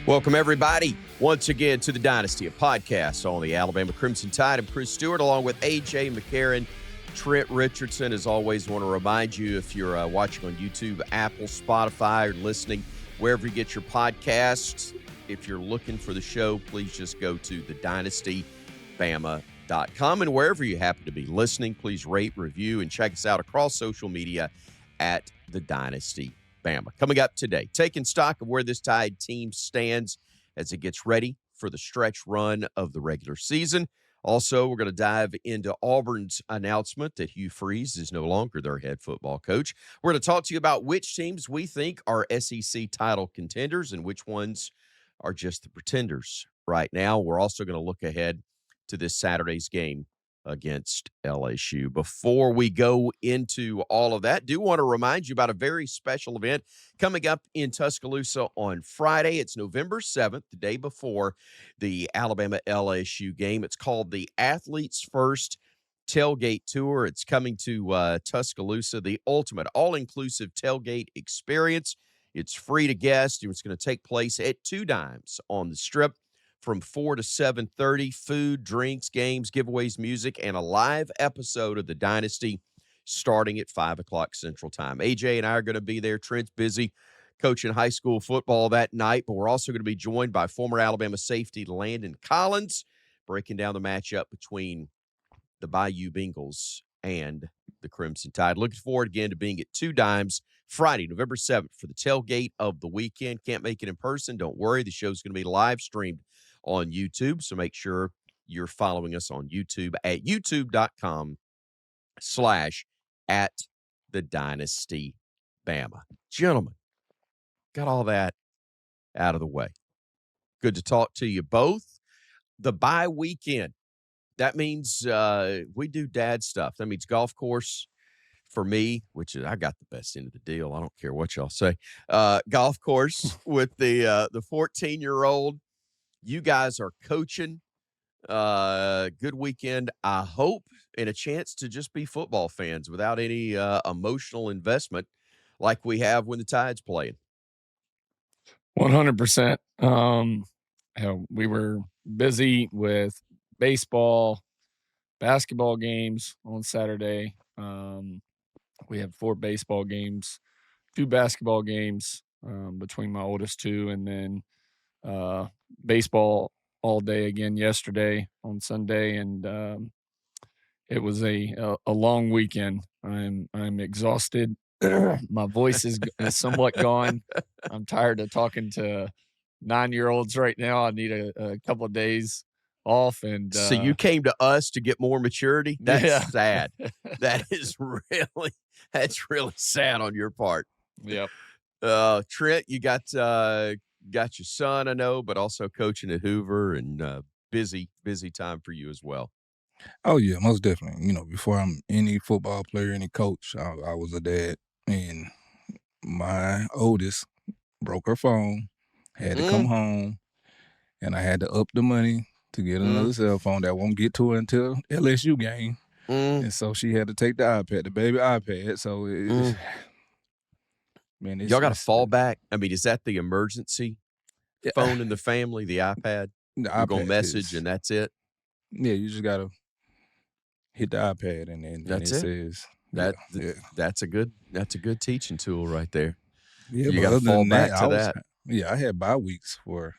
Welcome, everybody, once again to the Dynasty, a podcast on the Alabama Crimson Tide. I'm Chris Stewart, along with AJ, McCarron, Trent, Richardson. As always, I want to remind you, if you're watching on YouTube, Apple, Spotify, or listening wherever you get your podcasts, if you're looking for the show, please just go to thedynastybama.com. And wherever you happen to be listening, please rate, review, and check us out across social media at The Dynasty Bama. Coming up today, taking stock of where this Tide team stands as it gets ready for the stretch run of the regular season. Also, we're going to dive into Auburn's announcement that Hugh Freeze is no longer their head football coach. We're going to talk to you about which teams we think are SEC title contenders and which ones are just the pretenders right now. We're also going to look ahead to this Saturday's game against LSU. Before we go into all of that, do want to remind you about a very special event coming up in Tuscaloosa on Friday. It's November 7th, the day before the Alabama-LSU game. It's called the Athletes First Tailgate Tour. It's coming to Tuscaloosa, the ultimate all-inclusive tailgate experience. It's free to guests. It's going to take place at 2 Dimes on the Strip from 4 to 7:30. Food, drinks, games, giveaways, music, and a live episode of The Dynasty starting at 5 o'clock Central Time. AJ and I are going to be there. Trent's busy coaching high school football that night, but we're also going to be joined by former Alabama safety Landon Collins, breaking down the matchup between the Bayou Bengals and the Crimson Tide. Looking forward again to being at 2 Dimes Friday, November 7th for the tailgate of the weekend. Can't make it in person. Don't worry. The show's going to be live streamed on YouTube, so make sure you're following us on YouTube at youtube.com/@thedynastybama. Gentlemen, got all that out of the way. Good to talk to you both. The bye weekend, that means we do dad stuff. That means golf course for me, which is I got the best end of the deal. I don't care what y'all say. Golf course with the 14-year-old. You guys are coaching. Good weekend, I hope, and a chance to just be football fans without any emotional investment like we have when the Tide's playing. 100%. We were busy with baseball, basketball games on Saturday. We have 4 baseball games, 2 basketball games between my oldest 2, and then baseball all day again yesterday on Sunday, and it was a long weekend. I'm exhausted. My voice is somewhat gone. I'm tired of talking to 9-year-olds right now. I need a couple of days off. And so you came to us to get more maturity? That's sad. That is that's really sad on your part. Yep. Trent, you got your son, I know, but also coaching at Hoover, and busy time for you as well. Oh, yeah, most definitely. You know, before I'm any football player, any coach, I was a dad. And my oldest broke her phone, had to come home, and I had to up the money to get another cell phone that won't get to her until LSU game. And so she had to take the iPad, the baby iPad. So, man, y'all got to fall back. I mean, is that the emergency phone in the family, the iPad? You're going to message and that's it? Yeah, you just got to hit the iPad and then that's it says that's a good teaching tool right there. Yeah, you got to fall back to that. Yeah, I had bye weeks for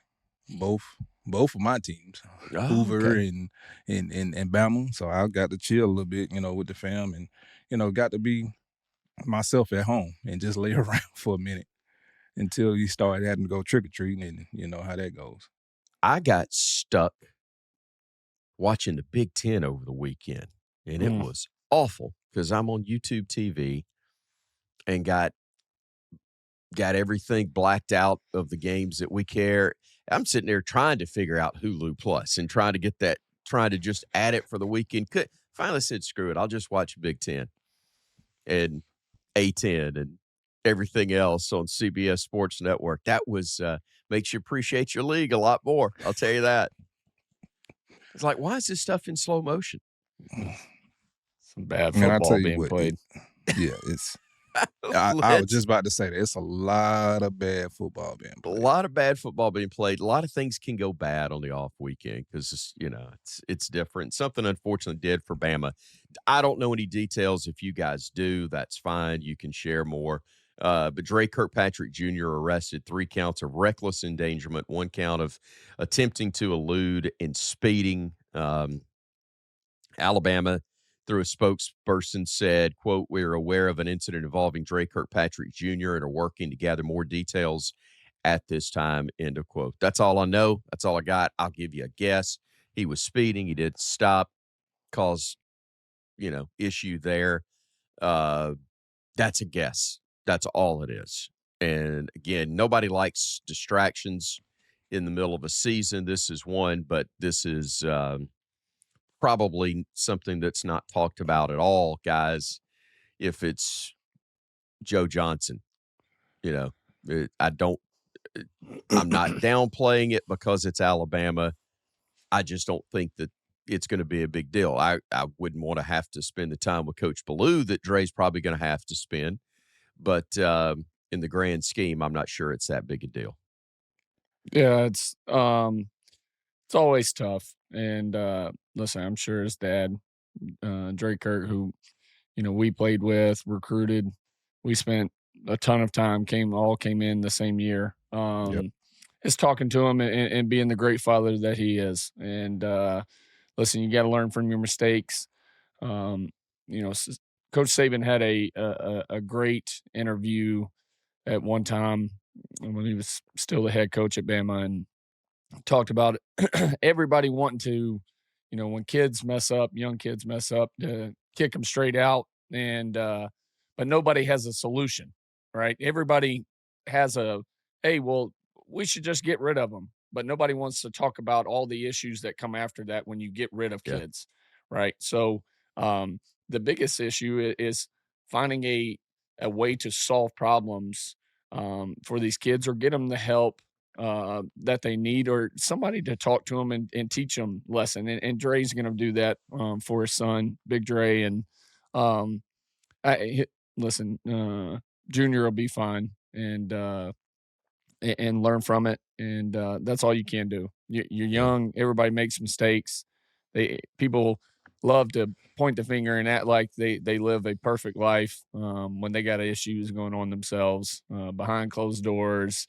both of my teams, Hoover and Bama. So I got to chill a little bit, with the fam, and got to be myself at home and just lay around for a minute until you start having to go trick or treating, and you know how that goes. I got stuck watching the Big Ten over the weekend, and it was awful because I'm on YouTube TV and got everything blacked out of the games that we care. I'm sitting there trying to figure out Hulu Plus and trying to just add it for the weekend. Finally said, screw it. I'll just watch Big Ten and A10 and everything else on CBS Sports Network. That was makes you appreciate your league a lot more. I'll tell you that. It's like, why is this stuff in slow motion? Some bad football being played. Yeah, it's I was just about to say that. It's a lot of bad football being A played. lot of bad football being played. A lot of things can go bad on the off weekend because it's different. Something unfortunately did for Bama. I don't know any details. If you guys do, that's fine. You can share more. But Dre Kirkpatrick Jr. arrested 3 counts of reckless endangerment, 1 count of attempting to elude and speeding. Alabama, through a spokesperson, said, quote, "We are aware of an incident involving Dre Kirkpatrick Jr. and are working to gather more details at this time," end of quote. That's all I know. That's all I got. I'll give you a guess. He was speeding. He didn't stop, cause, issue there. That's a guess. That's all it is. And again, nobody likes distractions in the middle of a season. This is one, but this is probably something that's not talked about at all, guys. If it's Joe Johnson, I don't, I'm not downplaying it because it's Alabama. I just don't think that it's going to be a big deal. I wouldn't want to have to spend the time with Coach Ballou that Dre's probably going to have to spend. But in the grand scheme, I'm not sure it's that big a deal. Yeah, it's always tough. And listen, I'm sure his dad, Dre Kirk, who we played with, recruited, we spent a ton of time, came in the same year. Is talking to him and being the great father that he is. And listen, you got to learn from your mistakes. Coach Saban had a great interview at one time when he was still the head coach at Bama, and talked about everybody wanting to, when kids mess up, young kids mess up, to kick them straight out. And but nobody has a solution, right? Everybody has hey, well, we should just get rid of them. But nobody wants to talk about all the issues that come after that when you get rid of kids, right? So the biggest issue is finding a way to solve problems for these kids, or get them the help that they need, or somebody to talk to them and teach them lesson. And Dre's going to do that for his son, Big Dre. And listen, Junior will be fine and learn from it. And that's all you can do. You're young. Everybody makes mistakes. People love to point the finger and act like they live a perfect life when they got issues going on themselves behind closed doors,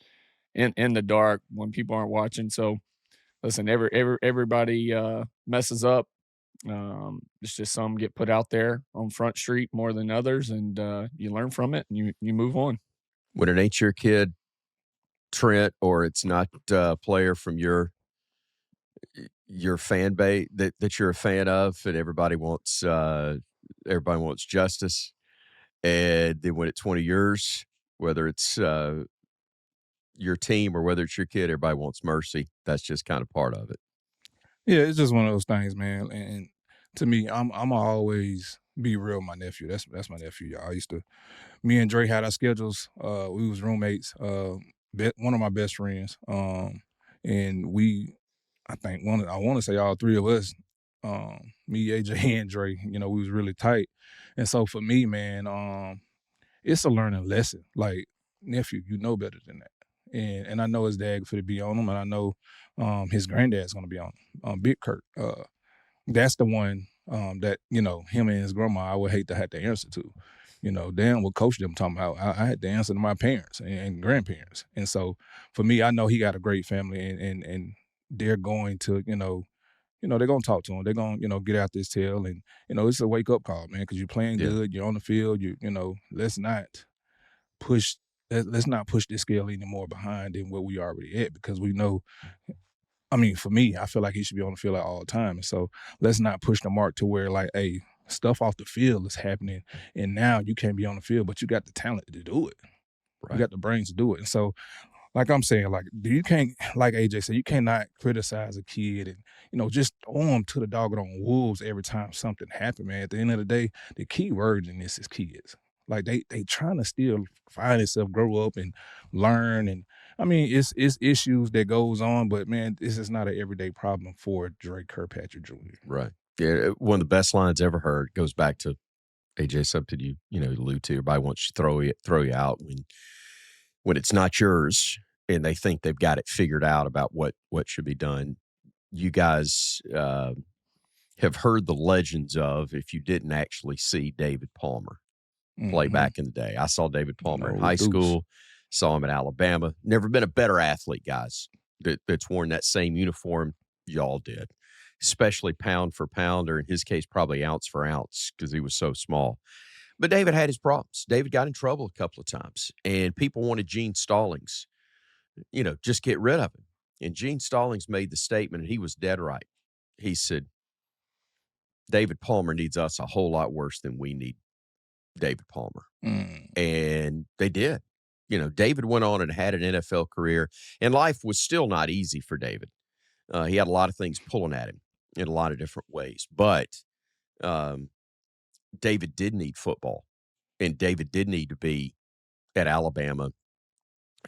in the dark, when people aren't watching. So listen, everybody messes up. It's just some get put out there on Front Street more than others, and you learn from it and you move on. When it ain't your kid, Trent, or it's not a player from your fan base that you're a fan of, and everybody wants justice, and then when it's 20 years, whether it's your team or whether it's your kid, everybody wants mercy. That's just kind of part of it. Yeah, it's just one of those things, man. And to me, I'm always be real with my nephew. That's my nephew, y'all. Me and Dre had our schedules. We was roommates. One of my best friends. And I want to say all three of us, me, AJ, and Dre, we was really tight. And so for me, man, it's a learning lesson. Like, nephew, you know better than that. And I know his dad for to be on him, and I know his granddad's gonna be on him, Big Kirk. That's the one that him and his grandma I would hate to have to answer to. Damn what coach them talking about. I had to answer to my parents and grandparents. And so for me, I know he got a great family, and they're going to they're gonna talk to him. They're gonna get out this tail, and it's a wake up call, man, because you're playing good, you're on the field. Let's not push this scale any more behind than where we already at, because we know. I mean, for me, I feel like he should be on the field all the time. And so let's not push the mark to where, like, hey, stuff off the field is happening, and now you can't be on the field, but you got the talent to do it. Right. You got the brains to do it. And so, like I'm saying, like, you can't, like AJ said, you cannot criticize a kid and, just throw them to the doggone wolves every time something happens, man. At the end of the day, the key word in this is kids. Like, they trying to still find themselves, grow up and learn. And I mean, it's issues that goes on, but man, this is not an everyday problem for Dre Kirkpatrick Jr. Right. Yeah. One of the best lines ever heard goes back to AJ, something you allude to. Everybody wants to throw you out when it's not yours, and they think they've got it figured out about what should be done. You guys have heard the legends of, if you didn't actually see David Palmer play back in the day. I saw David Palmer in high school, saw him at Alabama. Never been a better athlete, guys, that's worn that same uniform y'all did, especially pound for pound, or in his case, probably ounce for ounce, because he was so small. But David had his problems. David got in trouble a couple of times, and people wanted Gene Stallings, just get rid of him. And Gene Stallings made the statement, and he was dead right. He said, David Palmer needs us a whole lot worse than we need David Palmer. And they did. David went on and had an NFL career, and life was still not easy for David. He had a lot of things pulling at him in a lot of different ways. But David did need football, and David did need to be at Alabama,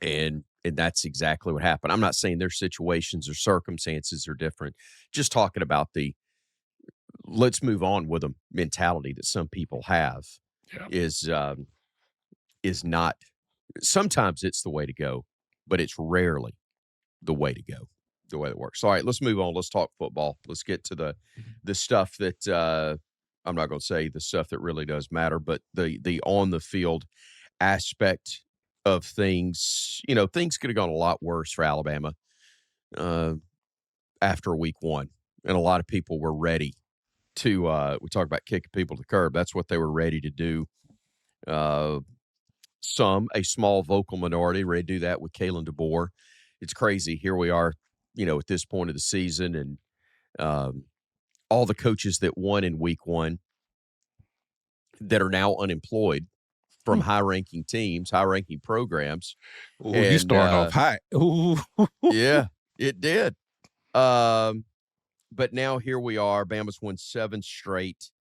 and that's exactly what happened. I'm not saying their situations or circumstances are different. Just talking about the let's move on with them mentality that some people have is not. Sometimes it's the way to go, but it's rarely the way to go, the way that works. All right, let's move on. Let's talk football. Let's get to the stuff that I'm not going to say the stuff that really does matter, but the on the field aspect of things. Things could have gone a lot worse for Alabama after week one, and a lot of people were ready to. We talk about kicking people to the curb. That's what they were ready to do. A small vocal minority ready to do that with Kalen DeBoer. It's crazy. Here we are, at this point of the season, and all the coaches that won in week one that are now unemployed from high-ranking teams, high-ranking programs. Ooh, you starting off hot. Ooh. Yeah, it did. But now here we are. Bama's won 7 straight.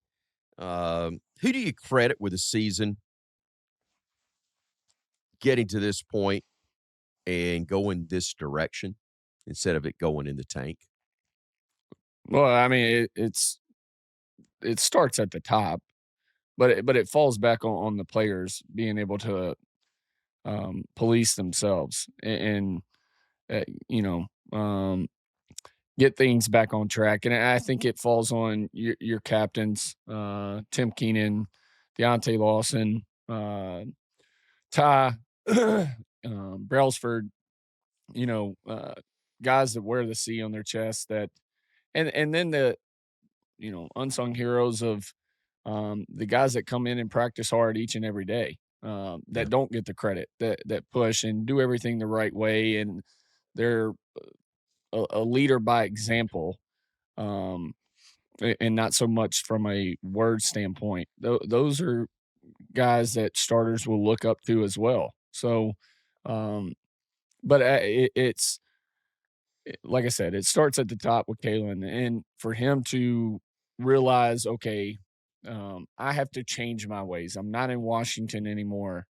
Who do you credit with the season getting to this point and going this direction instead of it going in the tank? Well, I mean, it starts at the top, but it falls back on the players being able to police themselves and get things back on track. And I think it falls on your captains, Tim Keenan, Deontay Lawson, Ty, Brailsford, guys that wear the C on their chest and then the, unsung heroes of the guys that come in and practice hard each and every day, that don't get the credit, that push and do everything the right way. And they're a leader by example, and not so much from a word standpoint. Those are guys that starters will look up to as well. So, but it's like I said, it starts at the top with Kalen, and for him to realize, okay, I have to change my ways. I'm not in Washington anymore.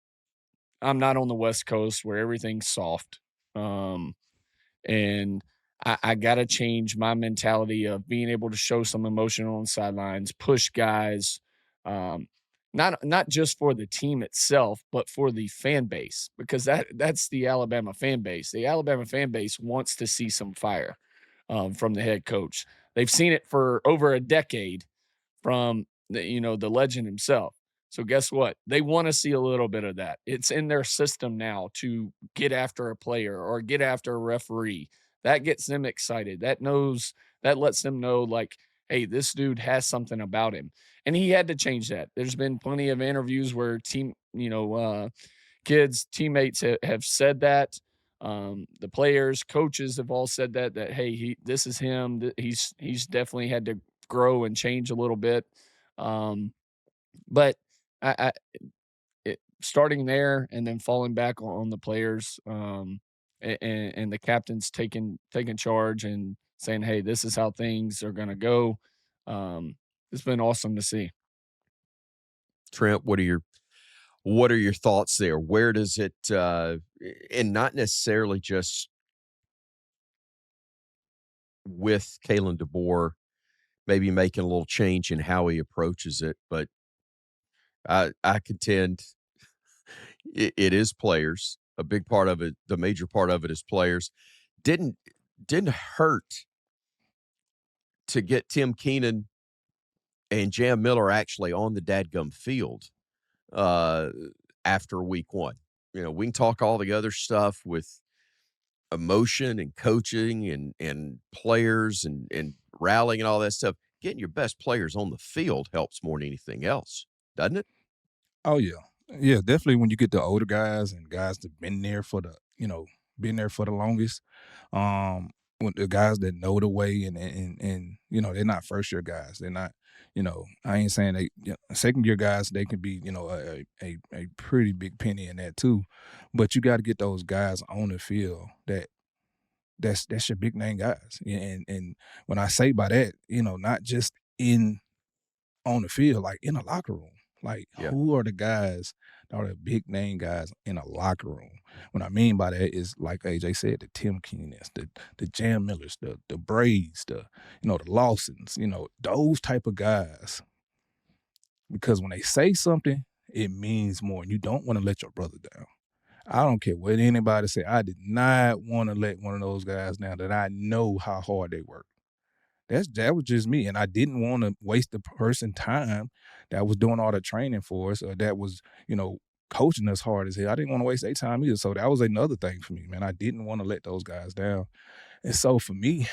I'm not on the West Coast where everything's soft. And I got to change my mentality of being able to show some emotion on the sidelines, push guys, not just for the team itself, but for the fan base, because that's the Alabama fan base. The Alabama fan base wants to see some fire from the head coach. They've seen it for over a decade from the legend himself. So guess what? They want to see a little bit of that. It's in their system now to get after a player or get after a referee. That gets them excited. That lets them know, like, hey, this dude has something about him. And he had to change that. There's been plenty of interviews where kids, teammates have said that. The players, coaches have all said that hey, this is him. He's definitely had to grow and change a little bit. But starting there and then falling back on the players, and the captains taking charge and saying, hey, this is how things are going to go. It's been awesome to see. Trent, what are your thoughts there? Where does it, and not necessarily just with Kalen DeBoer, maybe making a little change in how he approaches it, but I contend it is players. A big part of it, the major part of it is players. Didn't hurt to get Tim Keenan and Jam Miller actually on the dadgum field uh, after week one. We can talk all the other stuff with emotion and coaching and players and rallying and all that stuff. Getting your best players on the field helps more than anything else, doesn't it? Oh yeah. Yeah, definitely when you get the older guys and guys that been there for the longest. Um when the guys that know the way and they're not first year guys. They're not, I ain't saying second year guys, they can be, a pretty big penny in that too. But you got to get those guys on the field that's your big name guys. And when I say by that, not just in on the field, like in a locker room. Like, Yeah. who are the guys that are the big name guys in a locker room? What I mean by that is, like AJ said, the Tim Keenans, the Jam Millers, the Braids, the Lawsons, those type of guys. Because when they say something, it means more, and you don't want to let your brother down. I don't care what anybody say. I did not want to let one of those guys down that I know how hard they work. That was just me, and I didn't want to waste the person time that was doing all the training for us, or that was, coaching us hard as hell. I didn't want to waste their time either. So that was another thing for me, man. I didn't want to let those guys down. And so for me,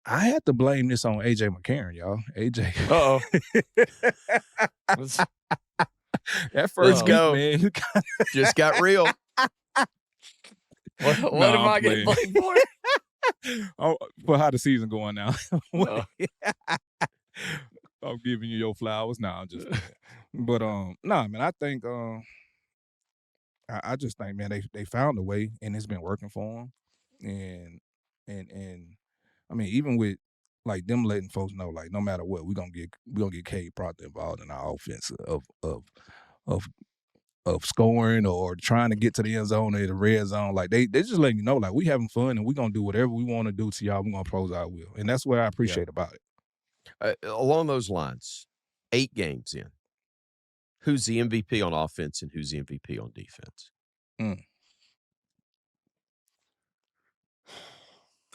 I had to blame this on AJ McCarron, y'all. AJ. Uh-oh. That first Let's go. week, man. Just got real. What Nah, am I'm I getting playing. blamed for? Oh, for how the season going now. Oh. I'm giving you your flowers. Nah, I'm just playing. But nah, man, I think I just think, man, they found a way and it's been working for them. And I mean, even with like them letting folks know, like, no matter what, we're gonna get Cade Proctor involved in our offense of scoring or trying to get to the end zone or the red zone. Like they just letting you know, like, we having fun and we're gonna do whatever we want to do to y'all. We're gonna pose our will. And that's what I appreciate about it. Along those lines, 8 games in, who's the MVP on offense and who's the MVP on defense?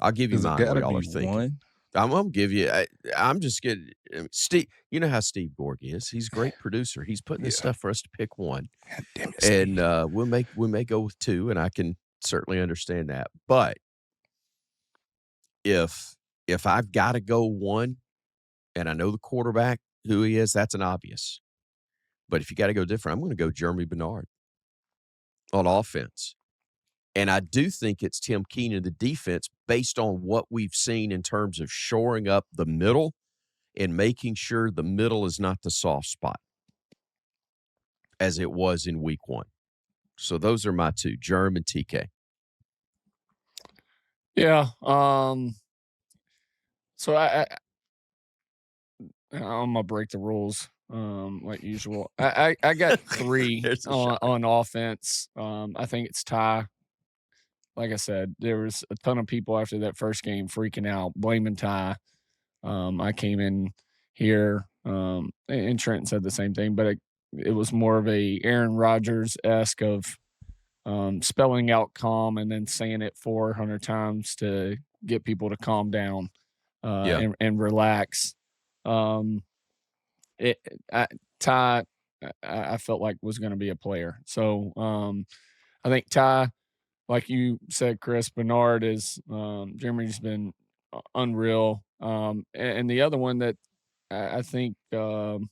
I'll give you Does it mine while gotta y'all are be thinking. one? I'm gonna give you. I'm just kidding. Steve, you know how Steve Borg is. He's a great producer. He's putting this Yeah. stuff for us to pick one, God damn it, Steve. and we may go with 2, and I can certainly understand that. But if I've got to go one, and I know the quarterback who he is, that's an obvious. But if you got to go different, I'm going to go Jeremy Bernard on offense. And I do think it's Tim Keenan, the defense, based on what we've seen in terms of shoring up the middle and making sure the middle is not the soft spot as it was in week 1. So those are my 2, Jerm and TK. Yeah. So I'm gonna break the rules, like usual. I got 3 There's a shot. on offense. I think it's Ty. Like I said, there was a ton of people after that first game freaking out, blaming Ty. I came in here, and Trent said the same thing, but it was more of a Aaron Rodgers-esque of spelling out calm and then saying it 400 times to get people to calm down and relax. Ty, I felt like was going to be a player. So I think Ty, like you said, Chris, Bernard is Jeremy's been unreal. And the other one that I think that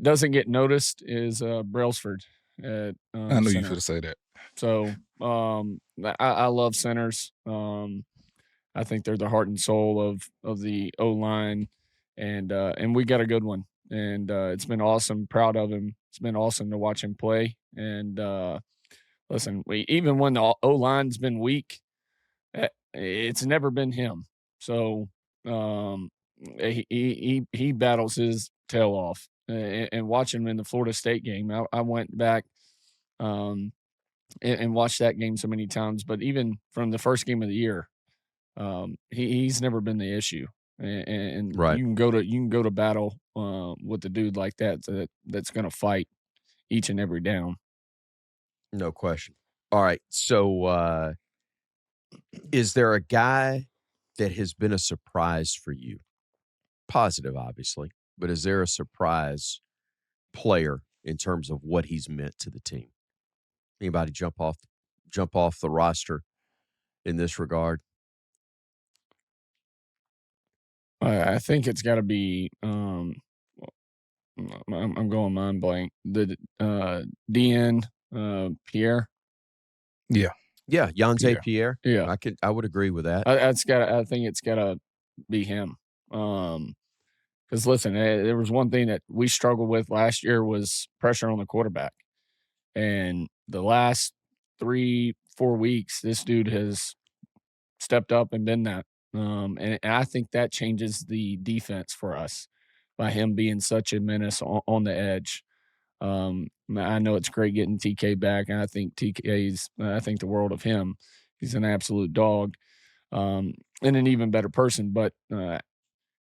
doesn't get noticed is Brailsford at I knew you center. could say that. So I love centers. I think they're the heart and soul of the O-line, and we got a good one. And it's been awesome. Proud of him. It's been awesome to watch him play. And listen, even when the O-line's been weak, it's never been him. So he battles his tail off. And watching him in the Florida State game, I went back and watched that game so many times. But even from the first game of the year, he's never been the issue. and Right. you can go to battle with a dude like that's going to fight each and every down. No question. All right. So, is there a guy that has been a surprise for you? Positive, obviously, but is there a surprise player in terms of what he's meant to the team? Anybody jump off the roster in this regard? I think it's got to be. I'm going mind blank. The DN Pierre. Yeah, Yeah, Janze Pierre. Pierre. Yeah, I would agree with that. I think it's got to be him. Because listen, there was one thing that we struggled with last year was pressure on the quarterback, and the last 3-4 weeks, this dude has stepped up and been that. And I think that changes the defense for us by him being such a menace on the edge. I know it's great getting TK back, and I think I think the world of him. He's an absolute dog, and an even better person. But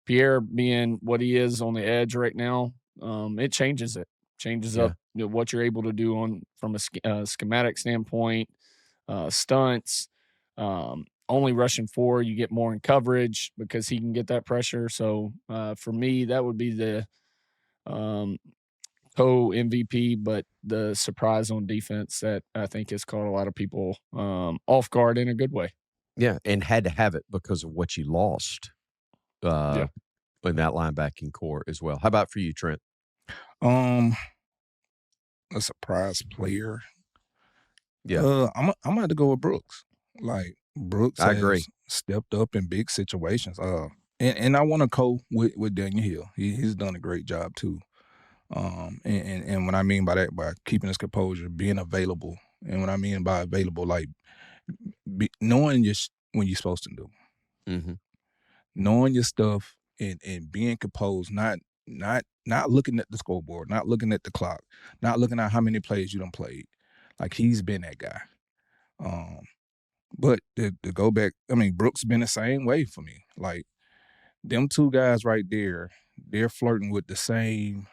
Pierre being what he is on the edge right now, it changes it. Changes Yeah. up what you're able to do from a schematic standpoint, stunts. Only rushing 4, you get more in coverage because he can get that pressure. So for me, that would be the co-MVP, but the surprise on defense that I think has caught a lot of people off guard in a good way. Yeah, and had to have it because of what you lost Yeah. in that linebacking core as well. How about for you, Trent? A surprise player. Yeah. I'm gonna have to go with Brooks. Like Brooks I has agree. stepped up in big situations. And I want to co with Daniel Hill. He's done a great job too. And what I mean by that, by keeping his composure, being available, and what I mean by available, like knowing when you're supposed to do, Mm-hmm. knowing your stuff, and being composed, not looking at the scoreboard, not looking at the clock, not looking at how many plays you done played. Like he's been that guy. But to go back, I mean, Brooks been the same way for me. Like them two guys right there, they're flirting with the same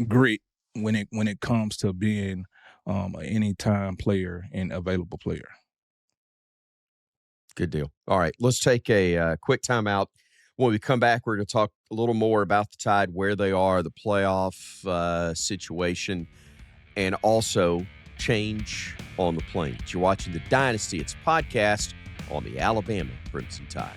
grit when it comes to being an anytime player and available player. Good deal. All right, let's take a quick timeout. When we come back, we're going to talk a little more about the Tide, where they are, the playoff situation, and also change on the Plains. You're watching The Dynasty. It's a podcast on the Alabama Crimson Tide.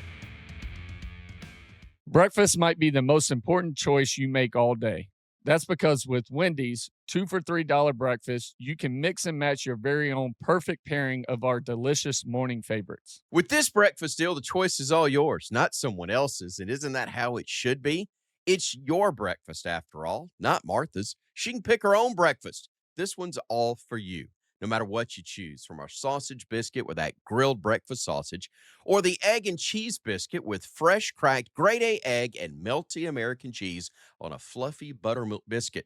Breakfast might be the most important choice you make all day. That's because with Wendy's 2 for $3 breakfast, you can mix and match your very own perfect pairing of our delicious morning favorites. With this breakfast deal, the choice is all yours, not someone else's. And isn't that how it should be? It's your breakfast, after all, not Martha's. She can pick her own breakfast. This one's all for you, no matter what you choose, from our sausage biscuit with that grilled breakfast sausage, or the egg and cheese biscuit with fresh cracked grade A egg and melty American cheese on a fluffy buttermilk biscuit,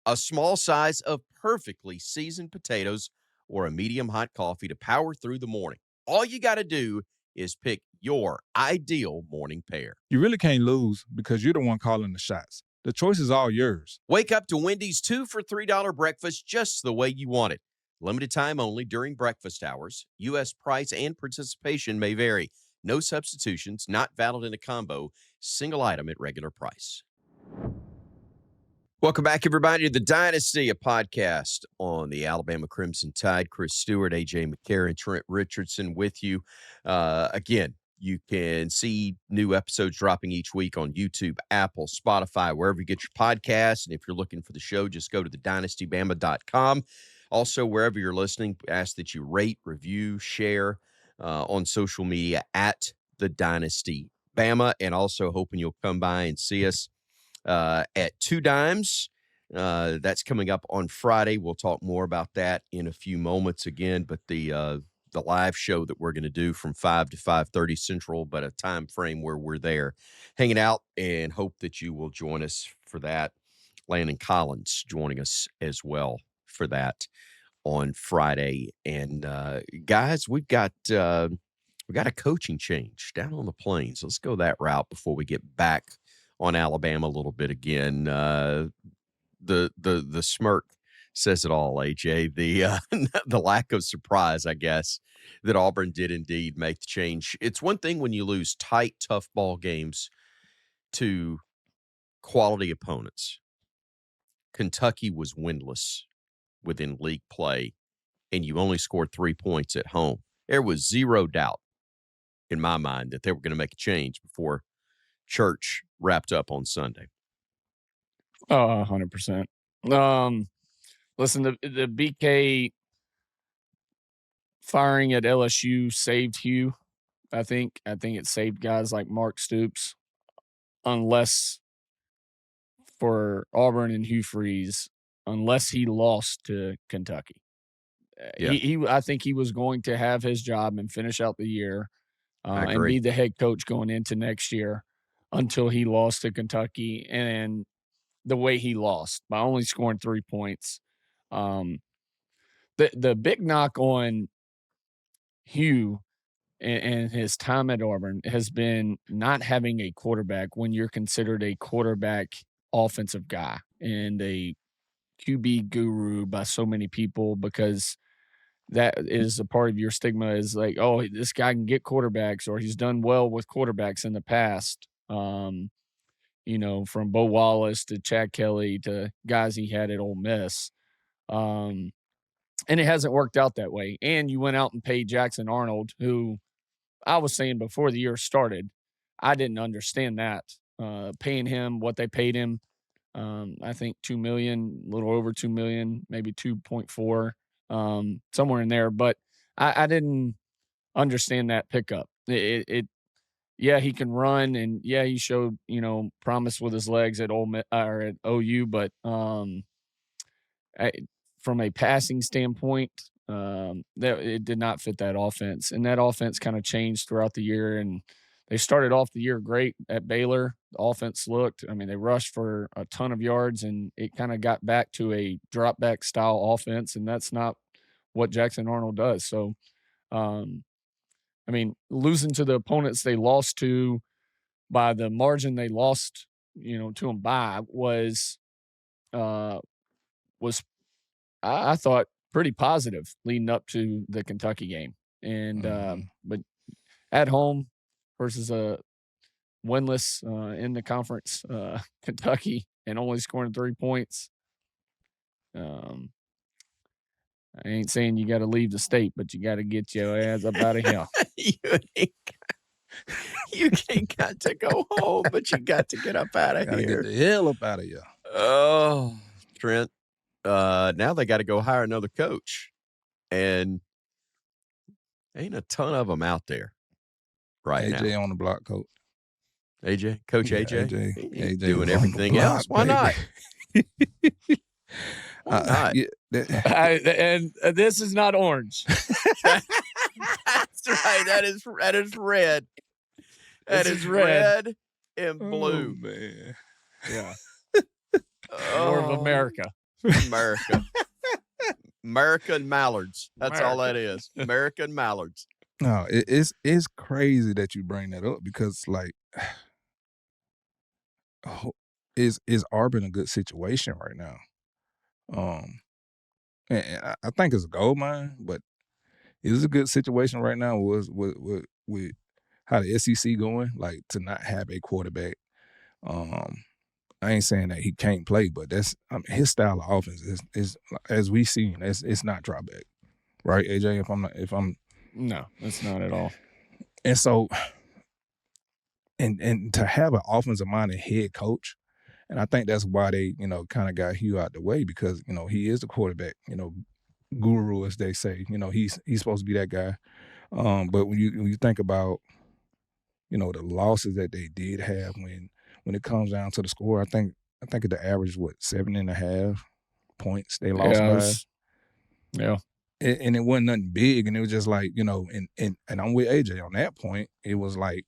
a small size of perfectly seasoned potatoes, or a medium hot coffee to power through the morning. All you got to do is pick your ideal morning pair. You really can't lose because you're the one calling the shots. The choice is all yours. Wake up to Wendy's 2 for $3 breakfast just the way you want it. Limited time only during breakfast hours. U.S. price and participation may vary. No substitutions, not valid in a combo. Single item at regular price. Welcome back, everybody, to The Dynasty, a podcast on the Alabama Crimson Tide. Chris Stewart, AJ McCarron, Trent Richardson with you. Again, you can see new episodes dropping each week on YouTube, Apple, Spotify, wherever you get your podcasts. And if you're looking for the show, just go to thedynastybama.com. Also, wherever you're listening, ask that you rate, review, share on social media at The Dynasty Bama. And also hoping you'll come by and see us at 2 Dimes. That's coming up on Friday. We'll talk more about that in a few moments again. But the live show that we're going to do from 5 to 5:30 Central, but a time frame where we're there hanging out, and hope that you will join us for that. Landon Collins joining us as well for that on Friday. And guys, we've got We got a coaching change down on the Plains. Let's go that route before we get back on Alabama a little bit again. The smirk says it all, AJ. The the lack of surprise, I guess, that Auburn did indeed make the change. It's one thing when you lose tight, tough ball games to quality opponents. Kentucky was winless within league play, and you only scored 3 points at home. There was zero doubt in my mind that they were going to make a change before church wrapped up on Sunday. 100%. Listen, the BK firing at LSU saved Hugh. I think it saved guys like Mark Stoops, unless for Auburn and Hugh Freeze, unless he lost to Kentucky. Yeah. I think he was going to have his job and finish out the year and be the head coach going into next year until he lost to Kentucky. And the way he lost by only scoring 3 points. The big knock on Hugh and his time at Auburn has been not having a quarterback when you're considered a quarterback offensive guy and a QB guru by so many people, because that is a part of your stigma is like, oh, this guy can get quarterbacks, or he's done well with quarterbacks in the past. From Bo Wallace to Chad Kelly to guys he had at Ole Miss. And it hasn't worked out that way. And you went out and paid Jackson Arnold, who I was saying before the year started, I didn't understand that. Paying him what they paid him, I think $2 million, a little over $2 million, maybe 2.4, somewhere in there. But I didn't understand that pickup. Yeah, he can run, and yeah, he showed promise with his legs at at OU, but from a passing standpoint, that it did not fit that offense, and that offense kind of changed throughout the year. And they started off the year great at Baylor. The offense they rushed for a ton of yards, and it kind of got back to a drop back style offense, and that's not what Jackson Arnold does. So, losing to the opponents they lost to by the margin they lost, to them by was I thought pretty positive leading up to the Kentucky game. And but at home versus a winless in the conference Kentucky and only scoring 3 points. I ain't saying you got to leave the state, but you got to get your ass up out of here. You ain't got to go home, but you got to get up out of here. Get the hell up out of here. Oh, Trent. Now they got to go hire another coach, and ain't a ton of them out there right now. AJ on the block, coach. Coach AJ. He's doing everything else. Why not? Why not? And this is not orange. That's right. That is red. That is red and blue. Oh, man. Yeah. More of America. American mallards. That's all that is. American mallards. No, it's crazy that you bring that up, because is Auburn a good situation right now? And I think it's a gold mine, but it's a good situation right now with how the SEC going, like to not have a quarterback. I ain't saying that he can't play, but his style of offense is as we seen, it's not drop back, right, AJ? No, it's not at all. And so, and to have an offensive minded head coach, and I think that's why they kind of got Hugh out the way, because he is the quarterback guru, as they say. He's supposed to be that guy. But when you think about the losses that they did have, when it comes down to the score, I think the average 7.5 points they lost by. Yeah. And it wasn't nothing big, and it was just like, and I'm with AJ on that point. It was like,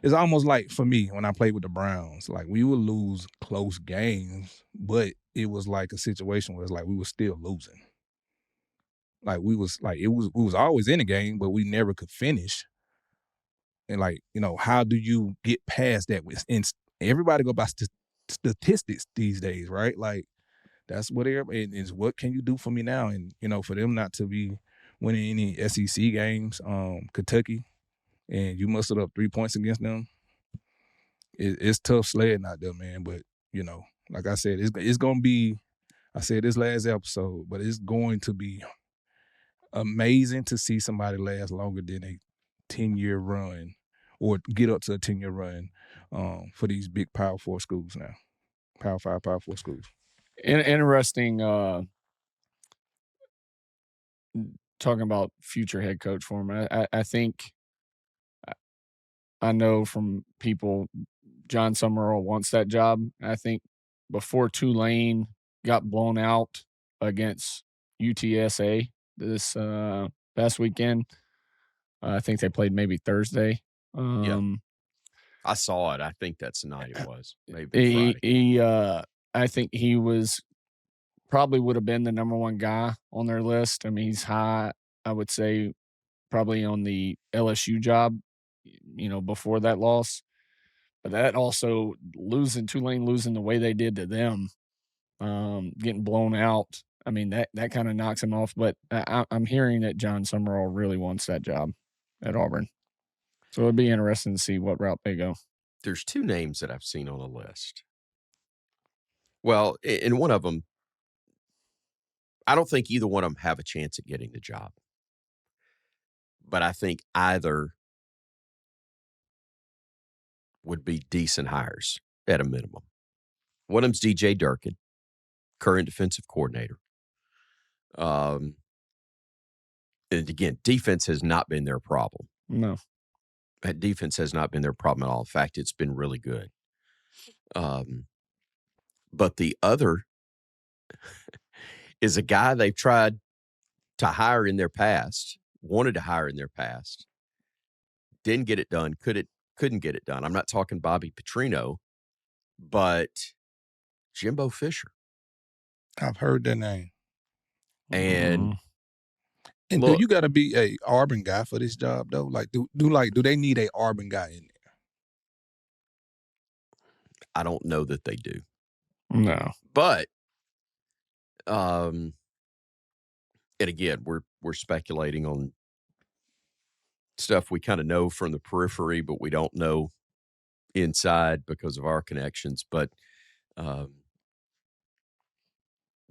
it's almost like, for me, when I played with the Browns, like we would lose close games, but it was like a situation where it's like we were still losing. Like we was always in the game, but we never could finish. And like, how do you get past that? And everybody go by statistics these days, right? Like that's what is. What can you do for me now? And for them not to be winning any SEC games, Kentucky, and you mustered up 3 points against them. It's tough sledding out there, man. But like I said, it's gonna be. I said this last episode, but it's going to be amazing to see somebody last longer than a 10-year run or get up to a 10-year run for these big Power 4 schools now. Power 5, Power 4 schools. Interesting talking about future head coach for him. I think I know from people John Summerall wants that job. I think before Tulane got blown out against UTSA this past weekend, I think they played maybe Thursday. I saw it. I think that's the night it was. Maybe Friday. I think he probably would have been the number one guy on their list. I mean, he's high, I would say, probably on the LSU job, before that loss. But that also Tulane losing the way they did to them, getting blown out. I mean, that kind of knocks him off. But I'm hearing that John Summerall really wants that job at Auburn. So it'd be interesting to see what route they go. There's two names that I've seen on the list. Well, and one of them, I don't think either one of them have a chance at getting the job. But I think either would be decent hires at a minimum. One of them's DJ Durkin, current defensive coordinator. And again, defense has not been their problem. No. That defense has not been their problem at all. In fact, it's been really good. But the other is a guy they've tried to hire in their past, wanted to hire in their past, didn't get it done, couldn't get it done. I'm not talking Bobby Petrino, but Jimbo Fisher. I've heard that name. And do you got to be a Auburn guy for this job though? Like, do they need a Auburn guy in there? I don't know that they do. No, but and again, we're speculating on stuff we kind of know from the periphery, but we don't know inside because of our connections. But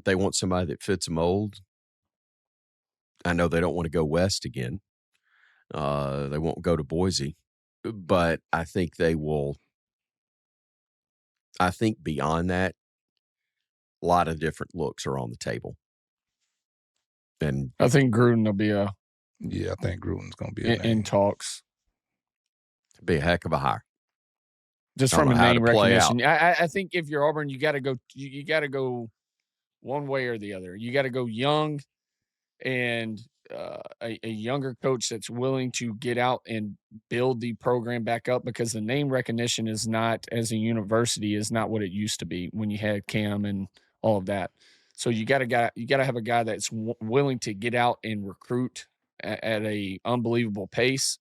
they want somebody that fits a mold. I know they don't want to go west again. They won't go to Boise, but I think they will. I think beyond that, a lot of different looks are on the table. And I think Gruden will be I think Gruden's going to be in talks. Be a heck of a hire. Just from a name recognition. I think if you're Auburn, you got to go. You got to go one way or the other. You got to go young and a younger coach that's willing to get out and build the program back up, because the name recognition is not, as a university, is not what it used to be when you had Cam and all of that. So you got to have a guy that's willing to get out and recruit at a unbelievable pace,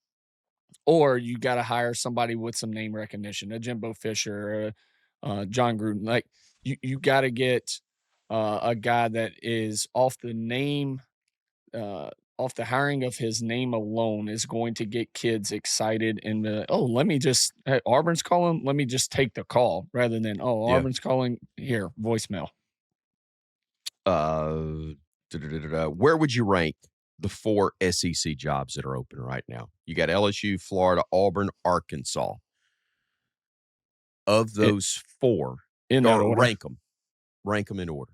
or you got to hire somebody with some name recognition, a Jimbo Fisher, John Gruden. Like you got to get a guy that is off the name. Off the hiring of his name alone is going to get kids excited and Auburn's calling, let me just take the call, rather than Auburn's calling, here, voicemail. Where would you rank the 4 SEC jobs that are open right now? You got LSU, Florida, Auburn, Arkansas. Of those 4, in that order. Rank them in order,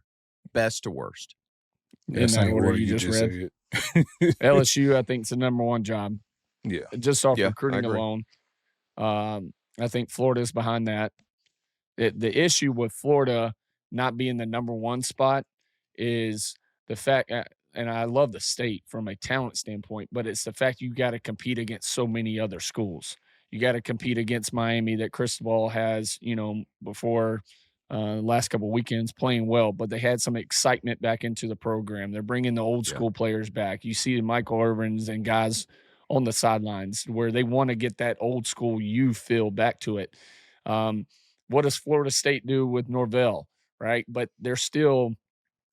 best to worst. In that order you just read. LSU, I think, is the number one job. Yeah. Just off recruiting alone. I think Florida's behind that. The issue with Florida not being the number one spot is the fact, and I love the state from a talent standpoint, but it's the fact you got to compete against so many other schools. You got to compete against Miami that Cristobal has, before last couple of weekends playing well, but they had some excitement back into the program. They're bringing the old school players back. You see the Michael Irvins and guys on the sidelines where they want to get that old school U feel back to it. What does Florida State do with Norvell, right? But they're still,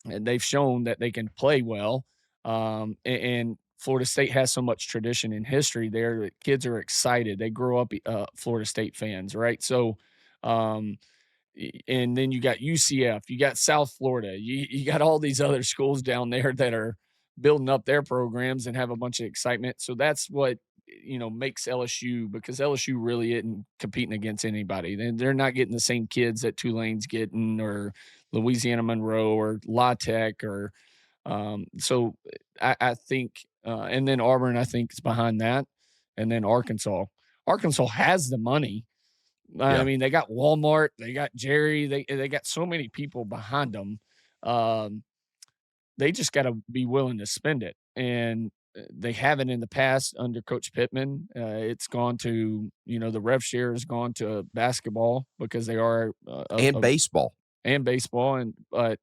and they've shown that they can play well. And Florida State has so much tradition and history there that kids are excited. They grow up Florida State fans, right? So, um, and then you got UCF, you got South Florida, you got all these other schools down there that are building up their programs and have a bunch of excitement. So that's what makes LSU, because LSU really isn't competing against anybody. They're not getting the same kids that Tulane's getting, or Louisiana Monroe, or La Tech, or so I think, and then Auburn I think is behind that, and then Arkansas. Arkansas has the money. I mean, they got Walmart, they got Jerry, they got so many people behind them. They just got to be willing to spend it, and they haven't in the past under Coach Pittman. It's gone to the rev share has gone to basketball because they are baseball and baseball, but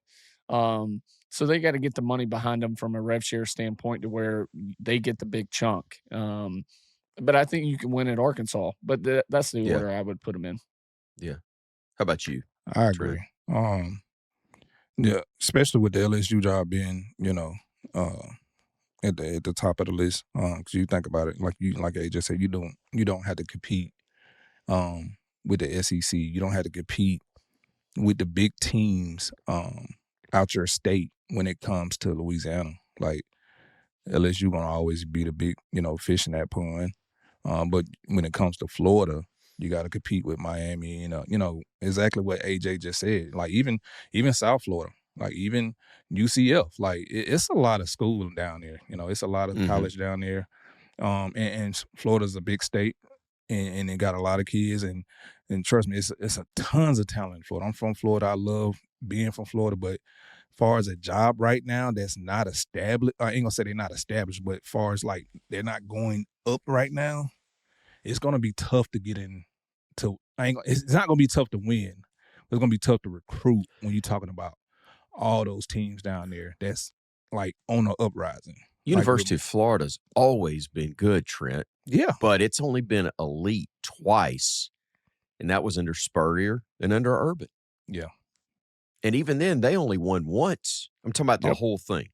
so they got to get the money behind them from a rev share standpoint to where they get the big chunk. But I think you can win at Arkansas. But that's the order I would put them in. Yeah. How about you? I agree. Yeah, especially with the LSU job being, at the top of the list. Because you think about it, like AJ said, you don't have to compete with the SEC. You don't have to compete with the big teams out your state when it comes to Louisiana. Like LSU gonna always be the big, fish in that pond. But when it comes to Florida, you got to compete with Miami. Exactly what AJ just said. Like even South Florida, like even UCF. Like it's a lot of schooling down there. It's a lot of college down there. And Florida's a big state, and it got a lot of kids. And trust me, it's a tons of talent in Florida. I'm from Florida. I love being from Florida, but far as a job right now that's not established, I ain't gonna say they're not established, but far as like they're not going up right now, it's gonna be tough to get in. It's not gonna be tough to win. It's gonna be tough to recruit when you're talking about all those teams down there that's like on the uprising. University of Florida's always been good, Trent. Yeah, but it's only been elite twice, and that was under Spurrier and under Urban. Yeah. And even then, they only won once. I'm talking about the whole thing.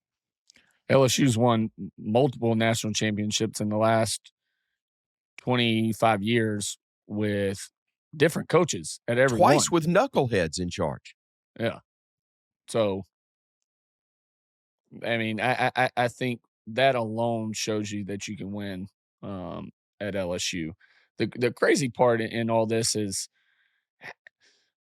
LSU's won multiple national championships in the last 25 years with different coaches at every Twice with knuckleheads in charge. Yeah. So, I mean, I think that alone shows you that you can win at LSU. The crazy part in all this is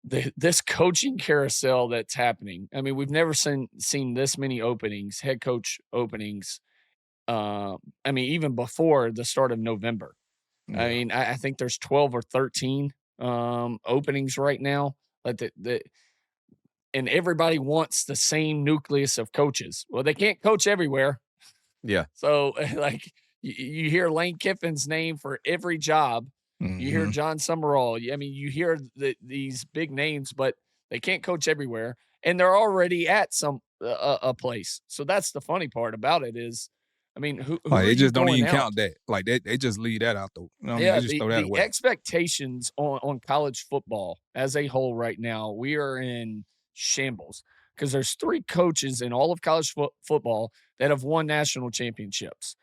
this coaching carousel that's happening. I mean, we've never seen this many openings, head coach openings. I mean, even before the start of November. Yeah. I mean, I think there's 12 or 13 openings right now. And everybody wants the same nucleus of coaches. Well, they can't coach everywhere. Yeah. So, like, you hear Lane Kiffin's name for every job. You hear John Summerall. I mean, you hear these big names, but they can't coach everywhere, and they're already at some a place. So that's the funny part about it is, I mean, who they just don't even count that. Like they just leave that out though. They just throw that away. Expectations on college football as a whole right now, we are in shambles because there's 3 coaches in all of college football that have won national championships,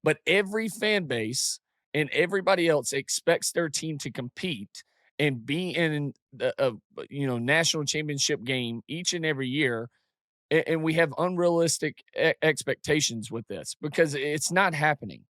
but every fan base and everybody else expects their team to compete and be in the national championship game each and every year. And we have unrealistic expectations with this because it's not happening,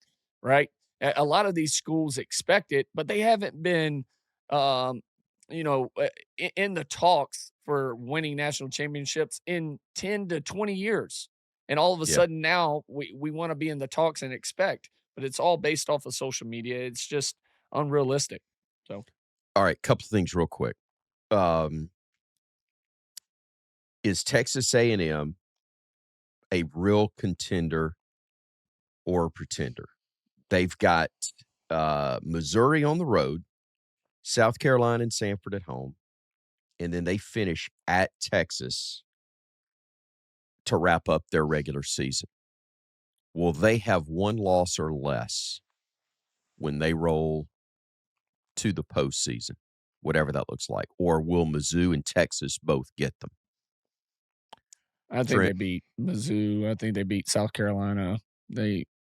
right? A lot of these schools expect it, but they haven't been, in the talks for winning national championships in 10 to 20 years. And all of a sudden now we want to be in the talks and expect, but it's all based off of social media. It's just unrealistic. So, all right, couple of things real quick. Is Texas A&M a real contender or a pretender? They've got Missouri on the road, South Carolina and Sanford at home, and then they finish at Texas to wrap up their regular season. Will they have one loss or less when they roll to the postseason, whatever that looks like? Or will Mizzou and Texas both get them? I think they beat Mizzou. I think they beat South Carolina.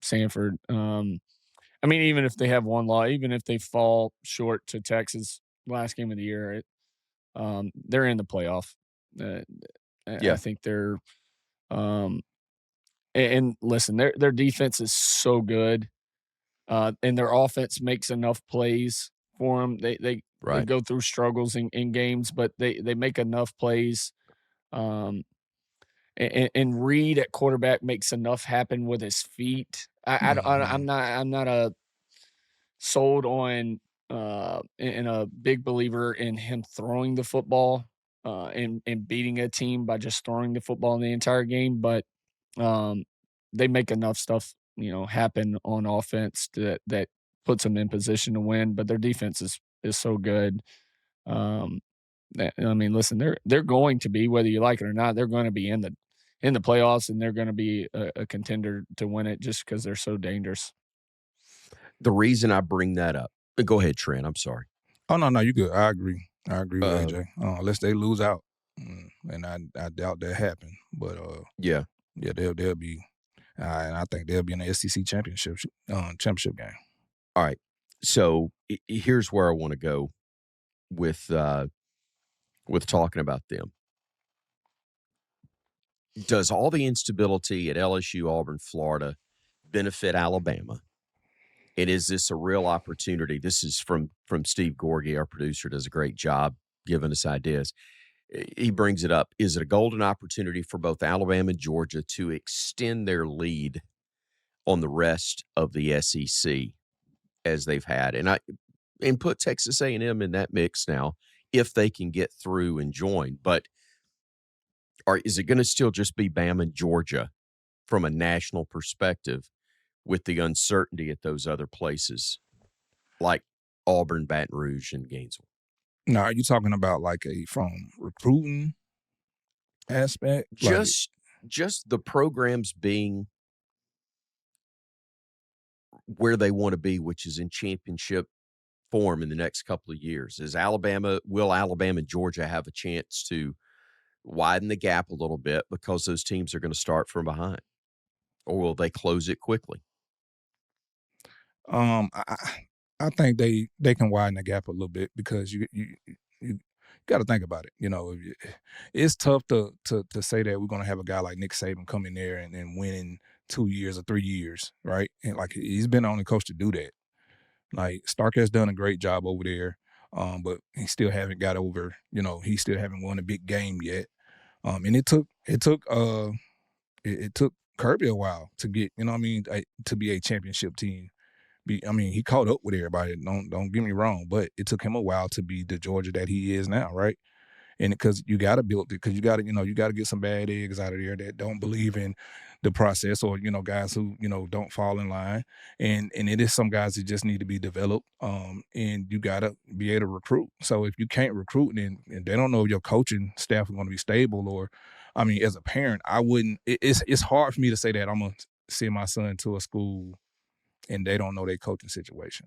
Sanford. I mean, even if they have one loss, even if they fall short to Texas last game of the year, they're in the playoff. I think they're and listen, their defense is so good, and their offense makes enough plays for them. They go through struggles in games, but they make enough plays. And Reed at quarterback makes enough happen with his feet. I'm not a sold on and a big believer in him throwing the football and beating a team by just throwing the football in the entire game, but they make enough stuff happen on offense that puts them in position to win. But their defense is so good. I mean, listen, they're going to be, whether you like it or not, they're going to be in the playoffs, and they're going to be a contender to win it just because they're so dangerous. The reason I bring that up, go ahead, Trent. I'm sorry. Oh no, you good. I agree with AJ. Unless they lose out, and I doubt that happen. But they'll be, and I think they'll be in the SEC championship game. All right. So here's where I want to go with talking about them. Does all the instability at LSU, Auburn, Florida benefit Alabama? And is this a real opportunity? This is from Steve Gorgie, our producer, does a great job giving us ideas. He brings it up. Is it a golden opportunity for both Alabama and Georgia to extend their lead on the rest of the SEC as they've had? And put Texas A&M in that mix now if they can get through and join. But is it going to still just be Bama and Georgia from a national perspective with the uncertainty at those other places like Auburn, Baton Rouge, and Gainesville? Now, are you talking about from recruiting aspect? Just the programs being where they want to be, which is in championship form in the next couple of years. Will Alabama and Georgia have a chance to widen the gap a little bit because those teams are going to start from behind? Or will they close it quickly? I think they can widen the gap a little bit because you got to think about it. It's tough to say that we're going to have a guy like Nick Saban come in there and win in 2 years or 3 years, right? And he's been the only coach to do that. Stark has done a great job over there, but he still haven't got over. He still haven't won a big game yet. And it took Kirby a while to get, to be a championship team. He caught up with everybody. Don't get me wrong, but it took him a while to be the Georgia that he is now, right? And because you got to build it, because you got to get some bad eggs out of there that don't believe in the process, or guys who don't fall in line, and it is some guys that just need to be developed. And you got to be able to recruit. So if you can't recruit, and they don't know if your coaching staff is going to be stable, or as a parent, I wouldn't. It's hard for me to say that I'm gonna send my son to a school and they don't know their coaching situation.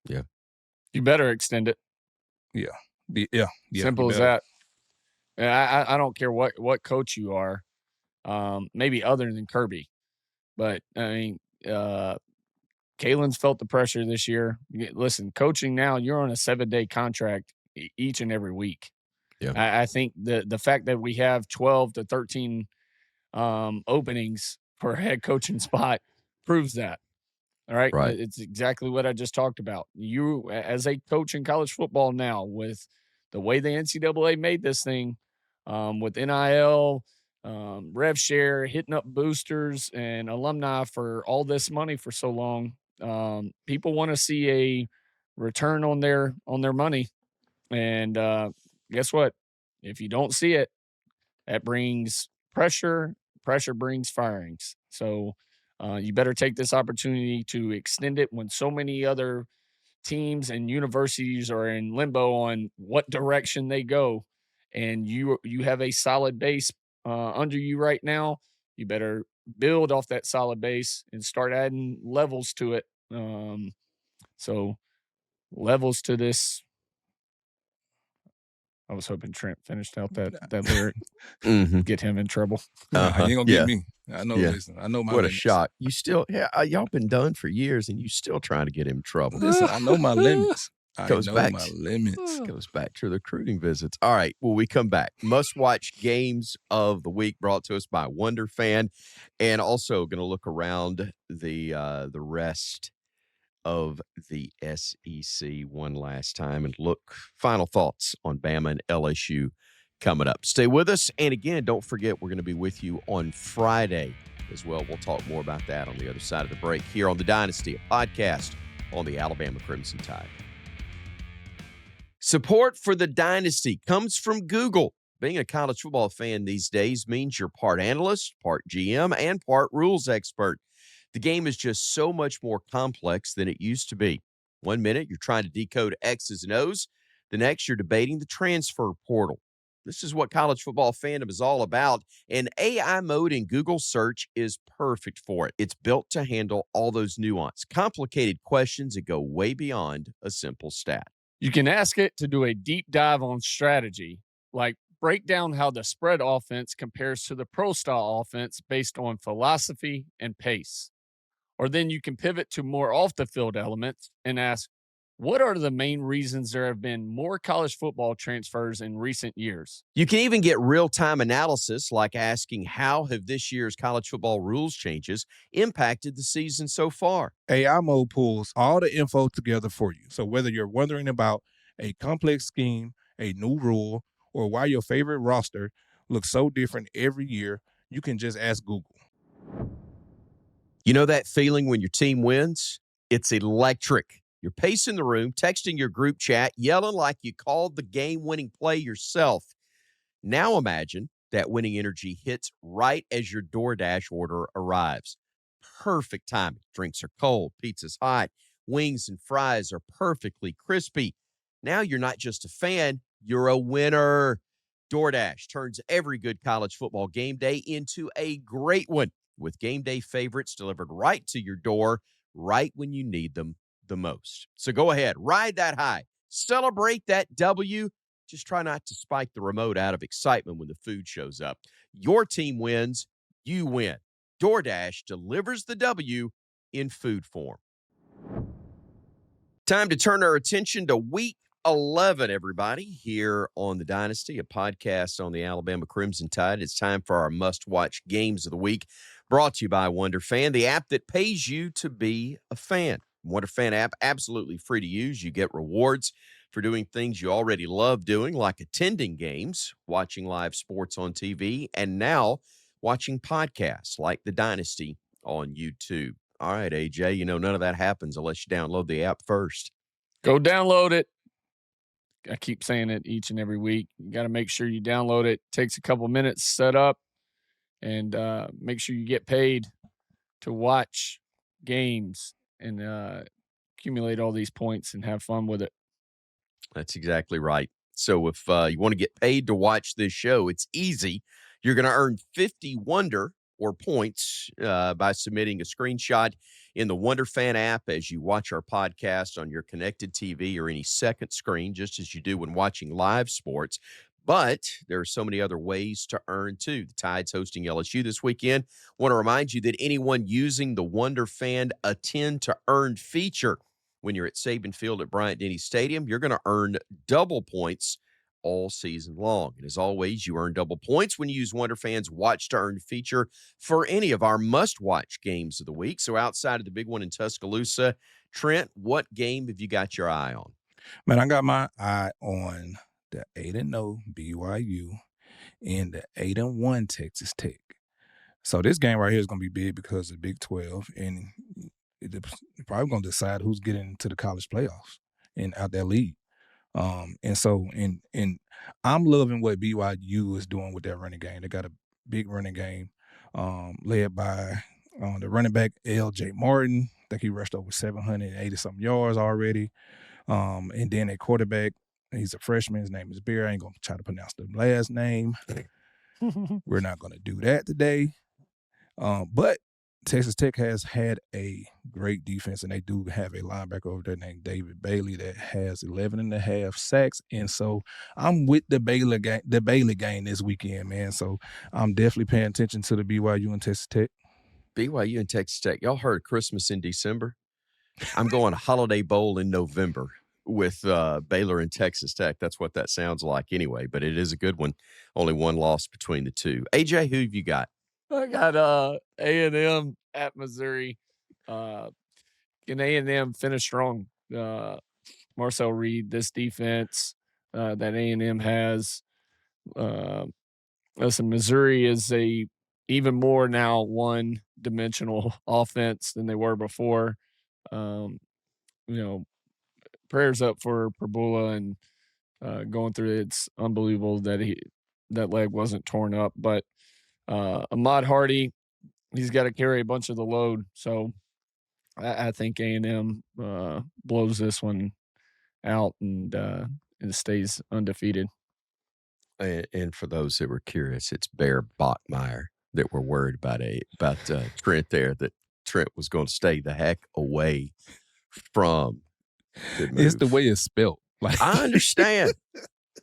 Yeah. You better extend it. Yeah. Simple as that. I don't care what coach you are, maybe other than Kirby. But, Kalen's felt the pressure this year. Listen, coaching now, you're on a 7-day contract each and every week. Yeah. I think the fact that we have 12 to 13 openings for a head coaching spot proves that. All right. Right. It's exactly what I just talked about. You, as a coach in college football now, with the way the NCAA made this thing, with NIL, rev share, hitting up boosters and alumni for all this money for so long, people want to see a return on their money. And guess what? If you don't see it, that brings pressure. Pressure brings firings. So you better take this opportunity to extend it when so many other teams and universities are in limbo on what direction they go, and you have a solid base under you right now. You better build off that solid base and start adding levels to it. So levels to this. I was hoping Trent finished out that lyric. Get him in trouble. Nah, you ain't gonna Yeah. get me. I know. Yeah. Listen, I know my What limits. a shock. You still, y'all been done for years and you still trying to get him in trouble. Listen, I know my limits. I Goes know back my to- limits. Goes back to the recruiting visits. All right. Well, we come back. Must-watch games of the week brought to us by Wonder Fan, and also going to look around the rest of the SEC one last time and look final thoughts on Bama and LSU coming up. Stay with us. And again, don't forget, we're going to be with you on Friday as well. We'll talk more about that on the other side of the break here on The Dynasty, a podcast on the Alabama Crimson Tide. Support for The Dynasty comes from Google. Being a college football fan these days means you're part analyst, part GM, and part rules expert. The game is just so much more complex than it used to be. 1 minute, you're trying to decode X's and O's. The next, you're debating the transfer portal. This is what college football fandom is all about, and AI mode in Google search is perfect for it. It's built to handle all those nuanced, complicated questions that go way beyond a simple stat. You can ask it to do a deep dive on strategy, like break down how the spread offense compares to the pro style offense based on philosophy and pace. Or then you can pivot to more off the field elements and ask, what are the main reasons there have been more college football transfers in recent years? You can even get real-time analysis, like asking how have this year's college football rules changes impacted the season so far. AI mode pulls all the info together for you. So whether you're wondering about a complex scheme, a new rule, or why your favorite roster looks so different every year, you can just ask Google. You know that feeling when your team wins? It's electric. You're pacing the room, texting your group chat, yelling like you called the game-winning play yourself. Now imagine that winning energy hits right as your DoorDash order arrives. Perfect timing. Drinks are cold, pizza's hot, wings and fries are perfectly crispy. Now you're not just a fan, you're a winner. DoorDash turns every good college football game day into a great one, with game day favorites delivered right to your door, right when you need them the most. So go ahead, ride that high, celebrate that W. Just try not to spike the remote out of excitement when the food shows up. Your team wins, you win. DoorDash delivers the W in food form. Time to turn our attention to week 11, everybody, here on The Dynasty, a podcast on the Alabama Crimson Tide. It's time for our must-watch games of the week, brought to you by Wonder Fan, the app that pays you to be a fan. Wonder Fan app, absolutely free to use. You get rewards for doing things you already love doing, like attending games, watching live sports on TV, and now watching podcasts like The Dynasty on YouTube. All right, AJ, you know none of that happens unless you download the app first. Go download it. I keep saying it each and every week. You got to make sure you download it. Takes a couple minutes to set up, and make sure you get paid to watch games and accumulate all these points and have fun with it. That's exactly right. So if you want to get paid to watch this show, it's easy. You're going to earn 50 Wonder or points by submitting a screenshot in the Wonder Fan app as you watch our podcast on your connected TV or any second screen, just as you do when watching live sports. But there are so many other ways to earn, too. The Tide's hosting LSU this weekend. Want to remind you that anyone using the Wonder Fan Attend to Earn feature, when you're at Saban Field at Bryant-Denny Stadium, you're going to earn double points all season long. And as always, you earn double points when you use Wonder Fan's Watch to Earn feature for any of our must-watch games of the week. So outside of the big one in Tuscaloosa, Trent, what game have you got your eye on? Man, I got my eye on the 8-0 BYU and the 8-1 Texas Tech. So this game right here is going to be big because of Big 12, and it's probably going to decide who's getting into the college playoffs and out that league. And I'm loving what BYU is doing with their running game. They got a big running game led by the running back LJ Martin. I think he rushed over 780-something yards already. And then a quarterback, he's a freshman. His name is Bear. I ain't going to try to pronounce the last name. We're not going to do that today. But Texas Tech has had a great defense, and they do have a linebacker over there named David Bailey that has 11.5 sacks. And so I'm with the Bailey game this weekend, man. So I'm definitely paying attention to the BYU and Texas Tech. BYU and Texas Tech. Y'all heard Christmas in December? I'm going Holiday Bowl in November with Baylor and Texas Tech. That's what that sounds like anyway, but it is a good one. Only one loss between the two. AJ, who have you got? I got A&M at Missouri. Can A&M finish strong? Marcel Reed, this defense that A&M has. Listen, Missouri is a even more now one-dimensional offense than they were before. Prayers up for Perbula and going through it. It's unbelievable that that leg wasn't torn up, but Ahmad Hardy, he's got to carry a bunch of the load. So I think A&M blows this one out and stays undefeated. And for those that were curious, it's Bear Bachmeyer that were worried about Trent there, that Trent was going to stay the heck away from. It's the way it's spelled. I understand.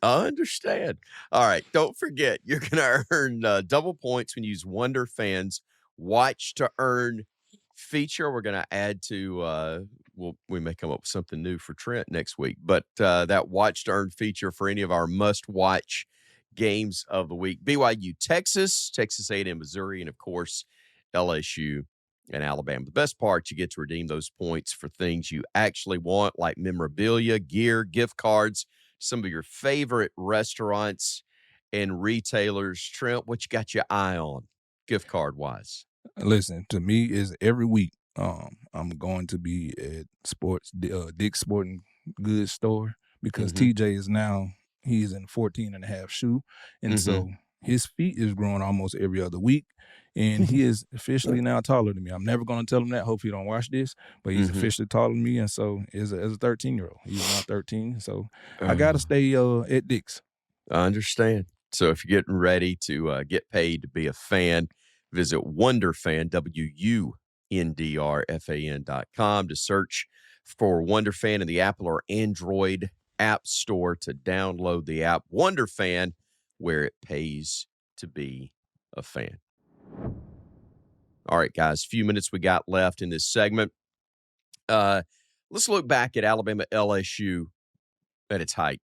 I understand. All right. Don't forget, you're going to earn double points when you use Wonder Fans Watch to Earn feature. We're going to add to, we may come up with something new for Trent next week, but that Watch to Earn feature for any of our must-watch games of the week. BYU, Texas A&M, Missouri, and, of course, LSU and Alabama. The best part, you get to redeem those points for things you actually want, like memorabilia, gear, gift cards, some of your favorite restaurants and retailers. Trent, what you got your eye on gift card wise? Listen, to me, is every week I'm going to be at Dick's Sporting Goods store because TJ is now, he's in 14.5 shoe. And so his feet is growing almost every other week. And he is officially now taller than me. I'm never going to tell him that. Hope he don't watch this. But he's officially taller than me. And so as a 13-year-old, he's now 13. So I got to stay at Dick's. I understand. So if you're getting ready to get paid to be a fan, visit WonderFan, WUNDRFAN.com to search for WonderFan in the Apple or Android app store to download the app. WonderFan, where it pays to be a fan. All right, guys, a few minutes we got left in this segment. Let's look back at Alabama LSU at its height.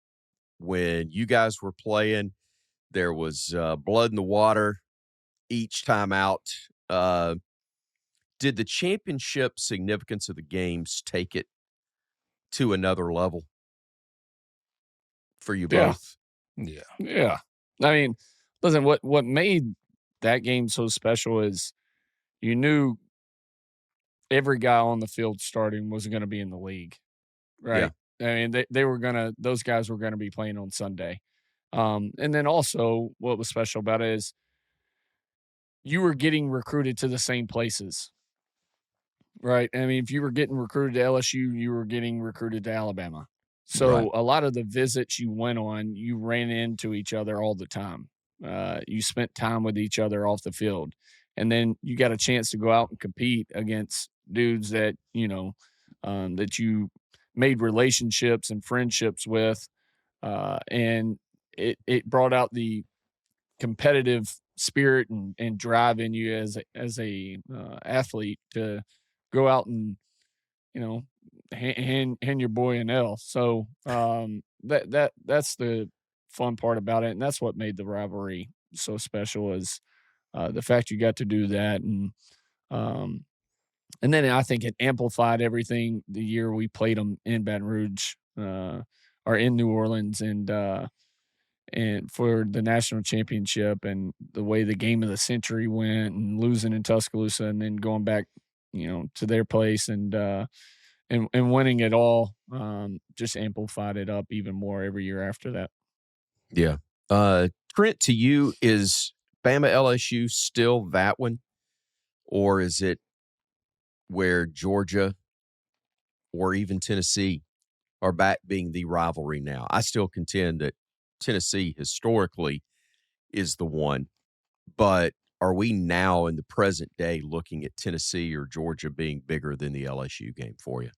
When you guys were playing, there was blood in the water each time out. Did the championship significance of the games take it to another level for you both? Yeah. I mean, listen, what made that game so special is you knew every guy on the field starting was going to be in the league, right? Yeah. I mean, those guys were going to be playing on Sunday. And then also what was special about it is you were getting recruited to the same places, right? I mean, if you were getting recruited to LSU, you were getting recruited to Alabama. So a lot of the visits you went on, you ran into each other all the time. You spent time with each other off the field. And then you got a chance to go out and compete against dudes that, that you made relationships and friendships with. And it brought out the competitive spirit and drive in you as a athlete to go out and, hand your boy an L. So that's the fun part about it. And that's what made the rivalry so special is the fact you got to do that. And then I think it amplified everything the year we played them in Baton Rouge or in New Orleans and for the national championship and the way the game of the century went and losing in Tuscaloosa and then going back, to their place and winning it all just amplified it up even more every year after that. Yeah. Trent, to you, is Bama LSU still that one? Or is it where Georgia or even Tennessee are back being the rivalry now? I still contend that Tennessee historically is the one, but are we now in the present day looking at Tennessee or Georgia being bigger than the LSU game for you?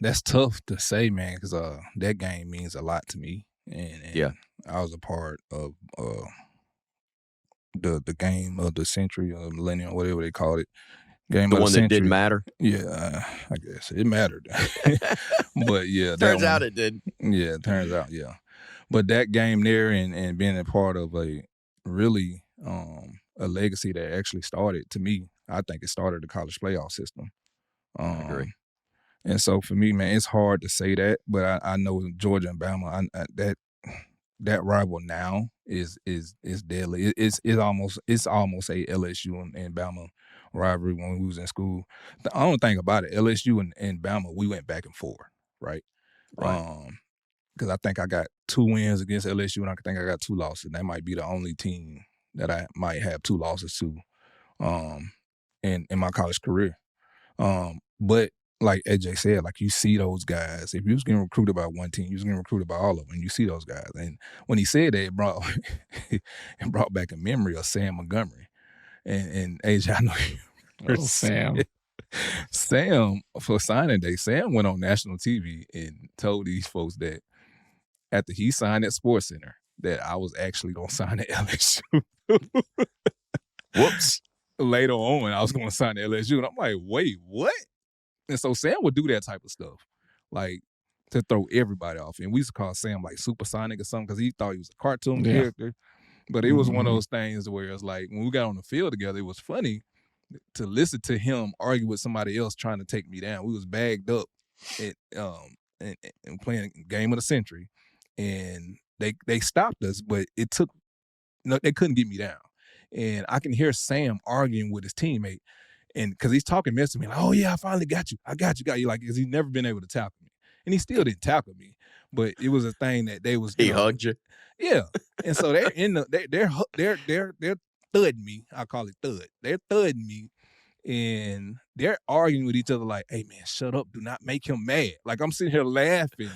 That's tough to say, man, because that game means a lot to me, and I was a part of the game of the century or millennium, whatever they called it. Game The of the one that didn't century. matter? Yeah, I guess it mattered. But yeah, that Turns one, out it did. yeah, it turns out, yeah. But that game there and being a part of a really a legacy that actually started, to me, I think it started the college playoff system. I agree. And so for me, man, it's hard to say that, but I know Georgia and Bama, that rival now is deadly. It's almost a LSU and Bama rivalry when we was in school. The only thing about it, LSU and Bama, we went back and forth, right? Right. Because I think I got 2 wins against LSU, and I think I got 2 losses. That might be the only team that I might have 2 losses to, in my college career. But like AJ said, like you see those guys. If you was getting recruited by one team, you was getting recruited by all of them. And you see those guys. And when he said that, it brought back a memory of Sam Montgomery. And AJ, I know you Sam. Sam, for signing day, Sam went on national TV and told these folks that after he signed at Sports Center, that I was actually going to sign at LSU. Whoops. Later on, I was going to sign at LSU. And I'm like, wait, what? And so Sam would do that type of stuff, like to throw everybody off. And we used to call Sam like Supersonic or something because he thought he was a cartoon character. But it was one of those things where it's like when we got on the field together, it was funny to listen to him argue with somebody else trying to take me down. We was bagged up and playing game of the century, and they stopped us, but it took they couldn't get me down. And I can hear Sam arguing with his teammate, and because he's talking mess to me, like, "Oh yeah, I finally got you. I got you." Like, because he's never been able to tackle me, and he still didn't tackle me. But it was a thing that they was. He hugged you. Yeah, and so they're in they're thudding me. I call it thud. They're thudding me, and they're arguing with each other like, "Hey man, shut up! Do not make him mad." Like I'm sitting here laughing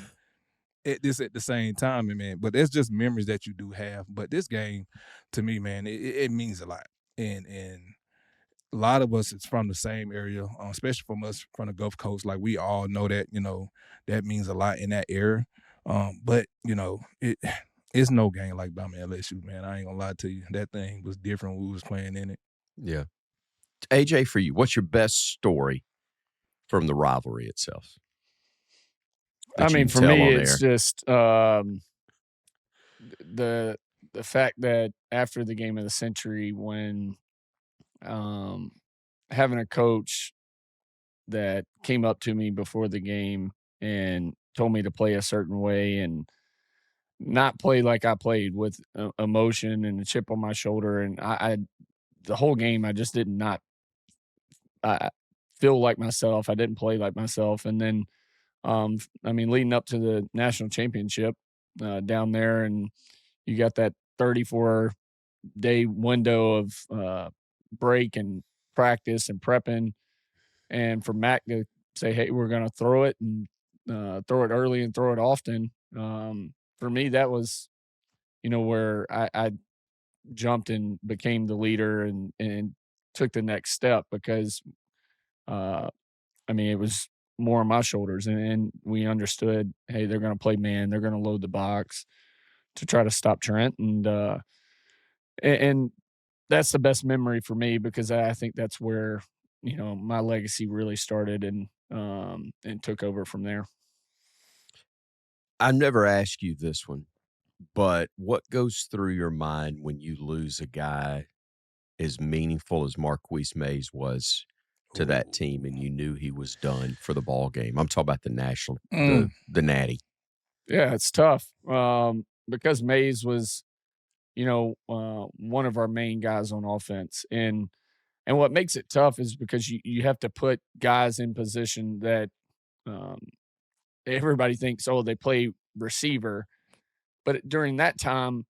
at this at the same time, and man. But that's just memories that you do have. But this game, to me, man, it means a lot, and a lot of us is from the same area, especially from us from the Gulf Coast. Like we all know that, that means a lot in that area. But it's no game like Bama LSU, man. I ain't gonna lie to you. That thing was different when we was playing in it. Yeah. AJ, for you, what's your best story from the rivalry itself? I mean, for me, it's just the fact that after the game of the century, when having a coach that came up to me before the game and told me to play a certain way and not play like I played with emotion and a chip on my shoulder. And I the whole game, I just did not feel like myself. I didn't play like myself. And then, I mean, leading up to the national championship down there, and you got that 34-day window of break and practice and prepping. And for Mac to say, hey, we're going to throw it and throw it early and throw it often. For me, that was, where I jumped and became the leader and took the next step because, I mean, it was more on my shoulders. And we understood, hey, they're going to play man. They're going to load the box to try to stop Trent. And that's the best memory for me because I think that's where, my legacy really started and took over from there. I've never asked you this one, but what goes through your mind when you lose a guy as meaningful as Marquise Mays was to that team and you knew he was done for the ball game? I'm talking about the national, the natty. Yeah, it's tough because Mays was, one of our main guys on offense. And what makes it tough is because you have to put guys in position that everybody thinks, oh, they play receiver. But during that time,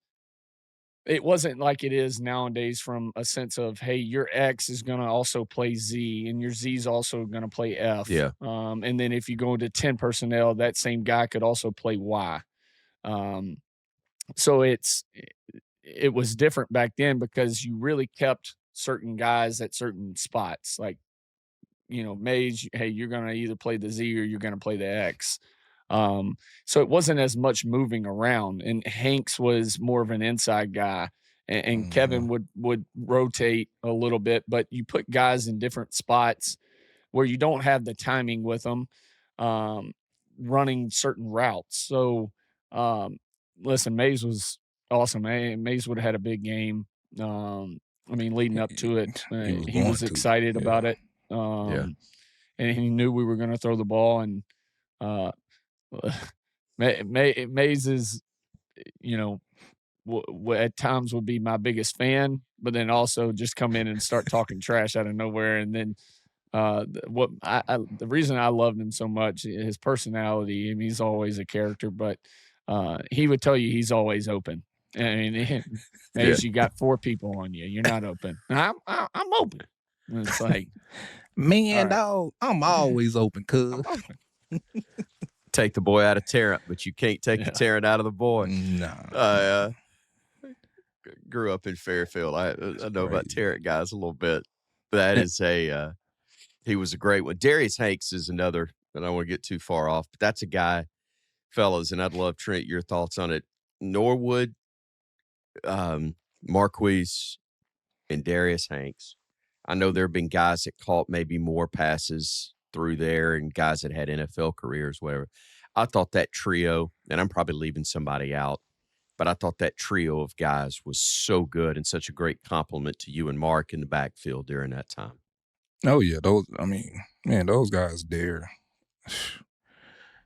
it wasn't like it is nowadays from a sense of, hey, your X is going to also play Z and your Z is also going to play F. Yeah. And then if you go into 10 personnel, that same guy could also play Y. So it was different back then because you really kept certain guys at certain spots. Like, Mays, hey, you're going to either play the Z or you're going to play the X. So it wasn't as much moving around. And Hanks was more of an inside guy, and Kevin would rotate a little bit, but you put guys in different spots where you don't have the timing with them, running certain routes. So, listen, Mays was awesome. Mays would have had a big game. Leading up to it, he was excited about it. And he knew we were going to throw the ball. And Mays is, at times would be my biggest fan, but then also just come in and start talking trash out of nowhere. And then the reason I loved him so much, his personality. I mean, he's always a character, but he would tell you he's always open. I mean, Mays, you got 4 people on you. You're not open. I'm open. And it's like, man, dog, I'm always open, cuz. Take the boy out of Tarrant, but you can't take the Tarrant out of the boy. No. Grew up in Fairfield. I know about Tarrant guys a little bit. That is he was a great one. Darius Hanks is another, and I don't want to get too far off, but that's a guy, fellas, and I'd love, Trent, your thoughts on it. Norwood, Marquise, and Darius Hanks. I know there have been guys that caught maybe more passes through there and guys that had NFL careers, whatever. I thought that trio, and I'm probably leaving somebody out, but I thought that trio of guys was so good and such a great compliment to you and Mark in the backfield during that time. Oh, yeah. Those guys there,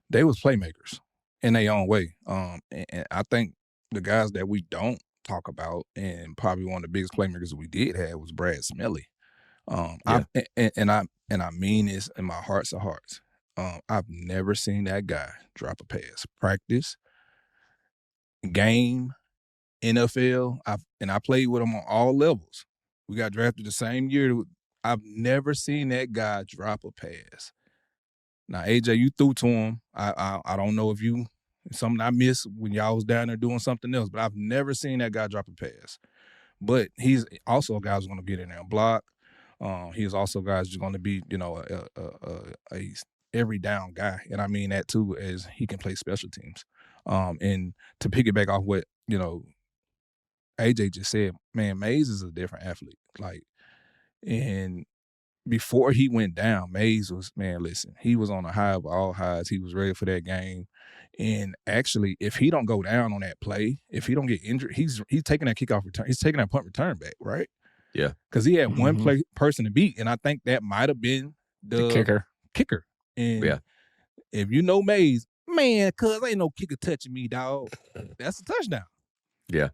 they was playmakers in their own way. And I think the guys that we don't talk about, and probably one of the biggest playmakers we did have, was Brad Smelly. I mean this in my hearts of hearts. I've never seen that guy drop a pass. Practice, game, NFL. I played with him on all levels. We got drafted the same year. I've never seen that guy drop a pass. Now, AJ, you threw to him. I don't know if something I missed when y'all was down there doing something else, but I've never seen that guy drop a pass. But he's also a guy who's going to get in there and block. He's also a guy who's going to be, a every down guy. And I mean that too, as he can play special teams. And to piggyback off what, AJ just said, man, Mays is a different athlete. And before he went down, Mays was, man, listen, he was on a high of all highs. He was ready for that game. And actually, if he don't go down on that play, if he don't get injured, he's taking that kickoff return. He's taking that punt return back, right? Yeah. Because he had one person to beat, and I think that might have been the kicker. And if you know Mays, man, cuz ain't no kicker touching me, dog. That's a touchdown. Yeah.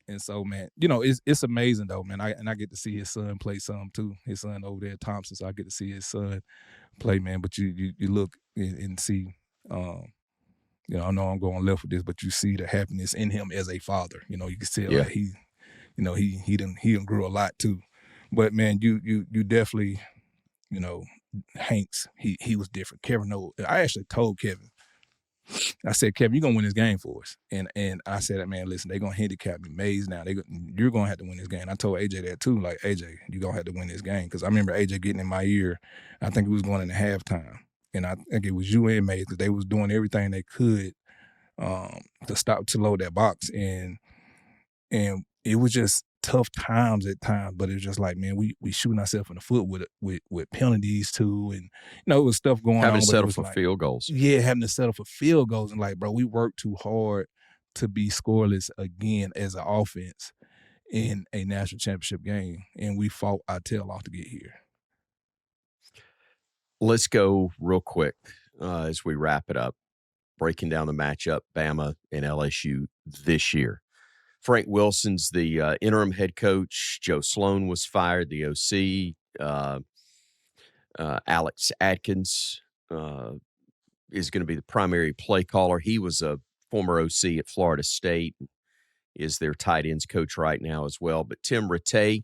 And so, man, it's amazing though, man. I get to see his son play some too. His son over there, Thompson. So I get to see his son play, man. But you look and see, I know I'm going left with this, but you see the happiness in him as a father. You can see like he done grew a lot too. But man, you definitely, Hanks, he was different. Kevin, I actually told Kevin, I said, Kevin, you're going to win this game for us. And I said, man, listen, they're going to handicap me. Mays now. You're going to have to win this game. I told AJ that too. Like, AJ, you're going to have to win this game. Because I remember AJ getting in my ear. I think it was going into halftime. And I think it was you and Mays because they was doing everything they could to load that box. And it was just tough times at times, but it was just like, man, we shooting ourselves in the foot with penalties too, and it was stuff going on. Having to settle for field goals. Yeah, having to settle for field goals, and like, bro, we worked too hard to be scoreless again as an offense in a national championship game, and we fought our tail off to get here. Let's go real quick as we wrap it up, breaking down the matchup, Bama and LSU this year. Frank Wilson's the interim head coach. Joe Sloan was fired, the OC. Alex Atkins is going to be the primary play caller. He was a former OC at Florida State, is their tight ends coach right now as well. But Tim Rattay,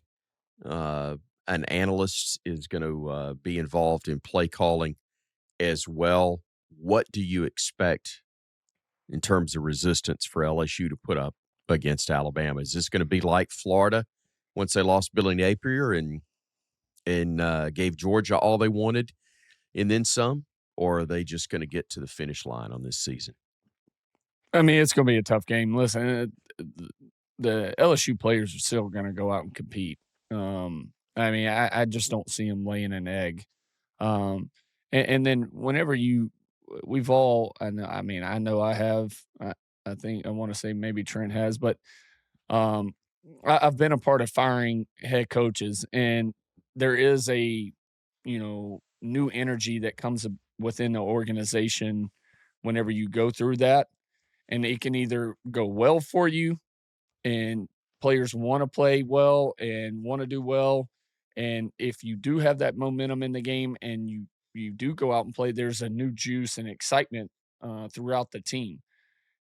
an analyst, is going to be involved in play calling as well. What do you expect in terms of resistance for LSU to put up against Alabama? Is this going to be like Florida once they lost Billy Napier and gave Georgia all they wanted and then some? Or are they just going to get to the finish line on this season? I mean, it's going to be a tough game. Listen, the LSU players are still going to go out and compete. I mean, I just don't see them laying an egg. And then whenever we've all, I know I have, I think I want to say maybe Trent has, but I've been a part of firing head coaches, and there is a, new energy that comes within the organization whenever you go through that. And it can either go well for you and players want to play well and want to do well. And if you do have that momentum in the game and you do go out and play, there's a new juice and excitement throughout the team.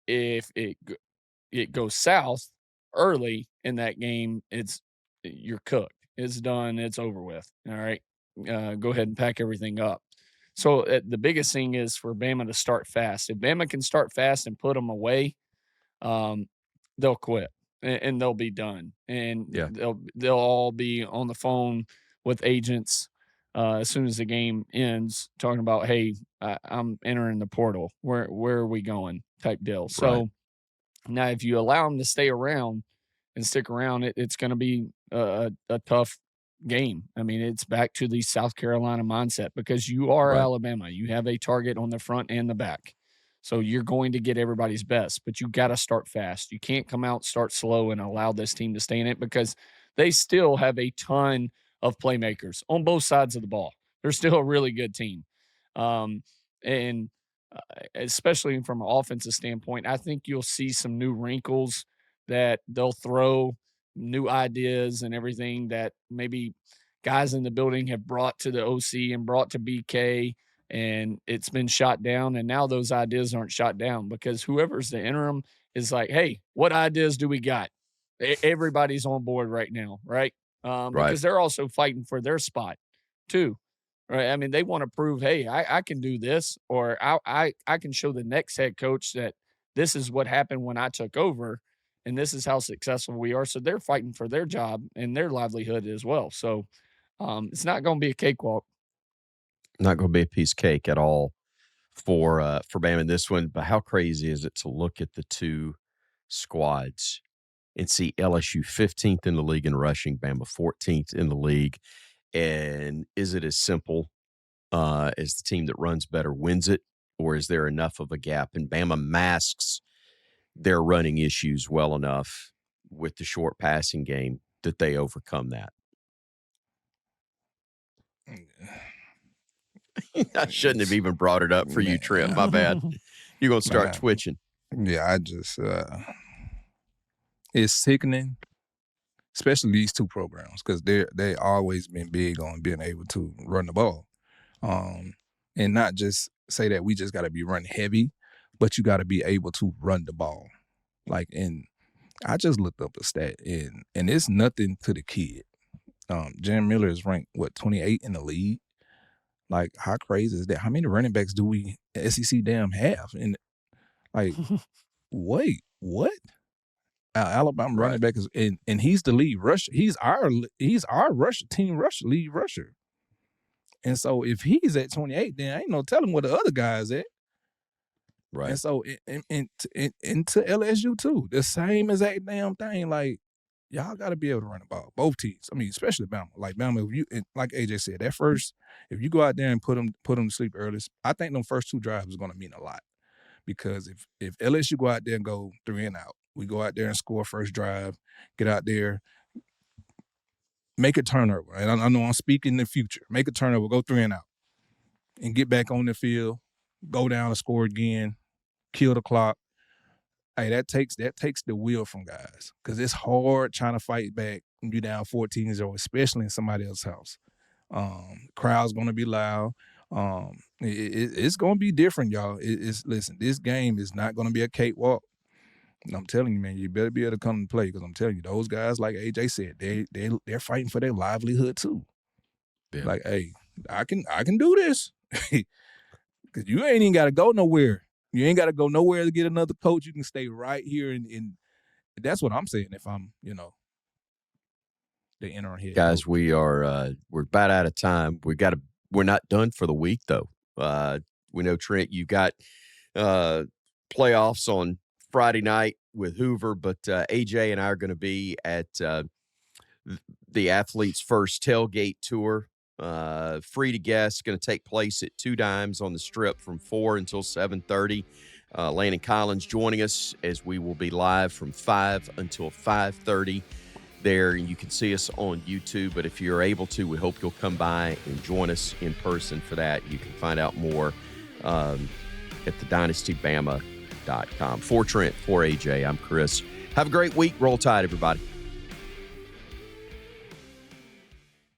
If it goes south early in that game, you're cooked. It's done. It's over with. All right, go ahead and pack everything up. So the biggest thing is for Bama to start fast. If Bama can start fast and put them away, they'll quit and they'll be done. And Yeah. they'll all be on the phone with agents as soon as the game ends, talking about, hey, I'm entering the portal. Where are we going? Type deal. So now, if you allow them to stay around and stick around, it's going to be a tough game. I mean, it's back to the South Carolina mindset because you are Alabama. You have a target on the front and the back. So you're going to get everybody's best, but you got to start fast. You can't come out, start slow, and allow this team to stay in it because they still have a ton of playmakers on both sides of the ball. They're still a really good team. And especially from an offensive standpoint, I think you'll see some new wrinkles that they'll throw, new ideas and everything that maybe guys in the building have brought to the OC and brought to BK, and it's been shot down. And now those ideas aren't shot down because whoever's the interim is like, hey, what ideas do we got? Everybody's on board right now, right? Because they're also fighting for their spot too. Right. I mean, they want to prove, hey, I can do this, or I can show the next head coach that this is what happened when I took over, and this is how successful we are. So they're fighting for their job and their livelihood as well. So it's not going to be a cakewalk. Not going to be a piece of cake at all for Bama in this one. But how crazy is it to look at the two squads and see LSU 15th in the league in rushing, Bama 14th in the league? And is it as simple as the team that runs better wins it, or is there enough of a gap? And Bama masks their running issues well enough with the short passing game that they overcome that. I shouldn't have even brought it up for you, Trent. My bad. You're going to start twitching. Yeah, I just it's sickening, especially these two programs, because they always been big on being able to run the ball, and not just say that we just got to be run heavy, but you got to be able to run the ball. Like, and I just looked up a stat, and it's nothing to the kid. Jan Miller is ranked 28 in the league. Like, how crazy is that? How many running backs do we SEC damn have? And like, wait, what? Alabama running back is, and he's the lead rusher. He's our rusher, team rusher, lead rusher. And so if he's at 28, then ain't no telling where the other guys at. Right. And so into LSU too, the same exact damn thing. Like, y'all got to be able to run the ball, both teams. I mean, especially Bama. Like Bama, like AJ said, that first, if you go out there and put them to sleep early, I think them first two drives is going to mean a lot. Because if LSU go out there and go 3 and out, we go out there and score first drive, get out there, make a turnover. And I know I'm speaking in the future. Make a turnover, go 3 and out, and get back on the field, go down and score again, kill the clock. Hey, that takes the will from guys, because it's hard trying to fight back and you down 14-0, especially in somebody else's house. Crowd's gonna be loud. It's gonna be different, y'all. Listen, this game is not gonna be a cakewalk. And I'm telling you, man, you better be able to come and play, because I'm telling you, those guys, like AJ said, they're fighting for their livelihood too. Yeah. Like, hey, I can do this, because you ain't even got to go nowhere. You ain't got to go nowhere to get another coach. You can stay right here That's what I'm saying. If I'm, the interim head Guys, coach. we're about out of time. We're not done for the week though. We know, Trent, you got playoffs on Friday night with Hoover, but AJ and I are going to be at the Athletes First Tailgate Tour. Free to guest, going to take place at 2 Dimes on the Strip from 4 until 7:30. Landon Collins joining us as we will be live from 5 until 5:30 there. You can see us on YouTube, but if you're able to, we hope you'll come by and join us in person for that. You can find out more at thedynastybama.com. For Trent, for AJ, I'm Chris. Have a great week. Roll Tide, everybody.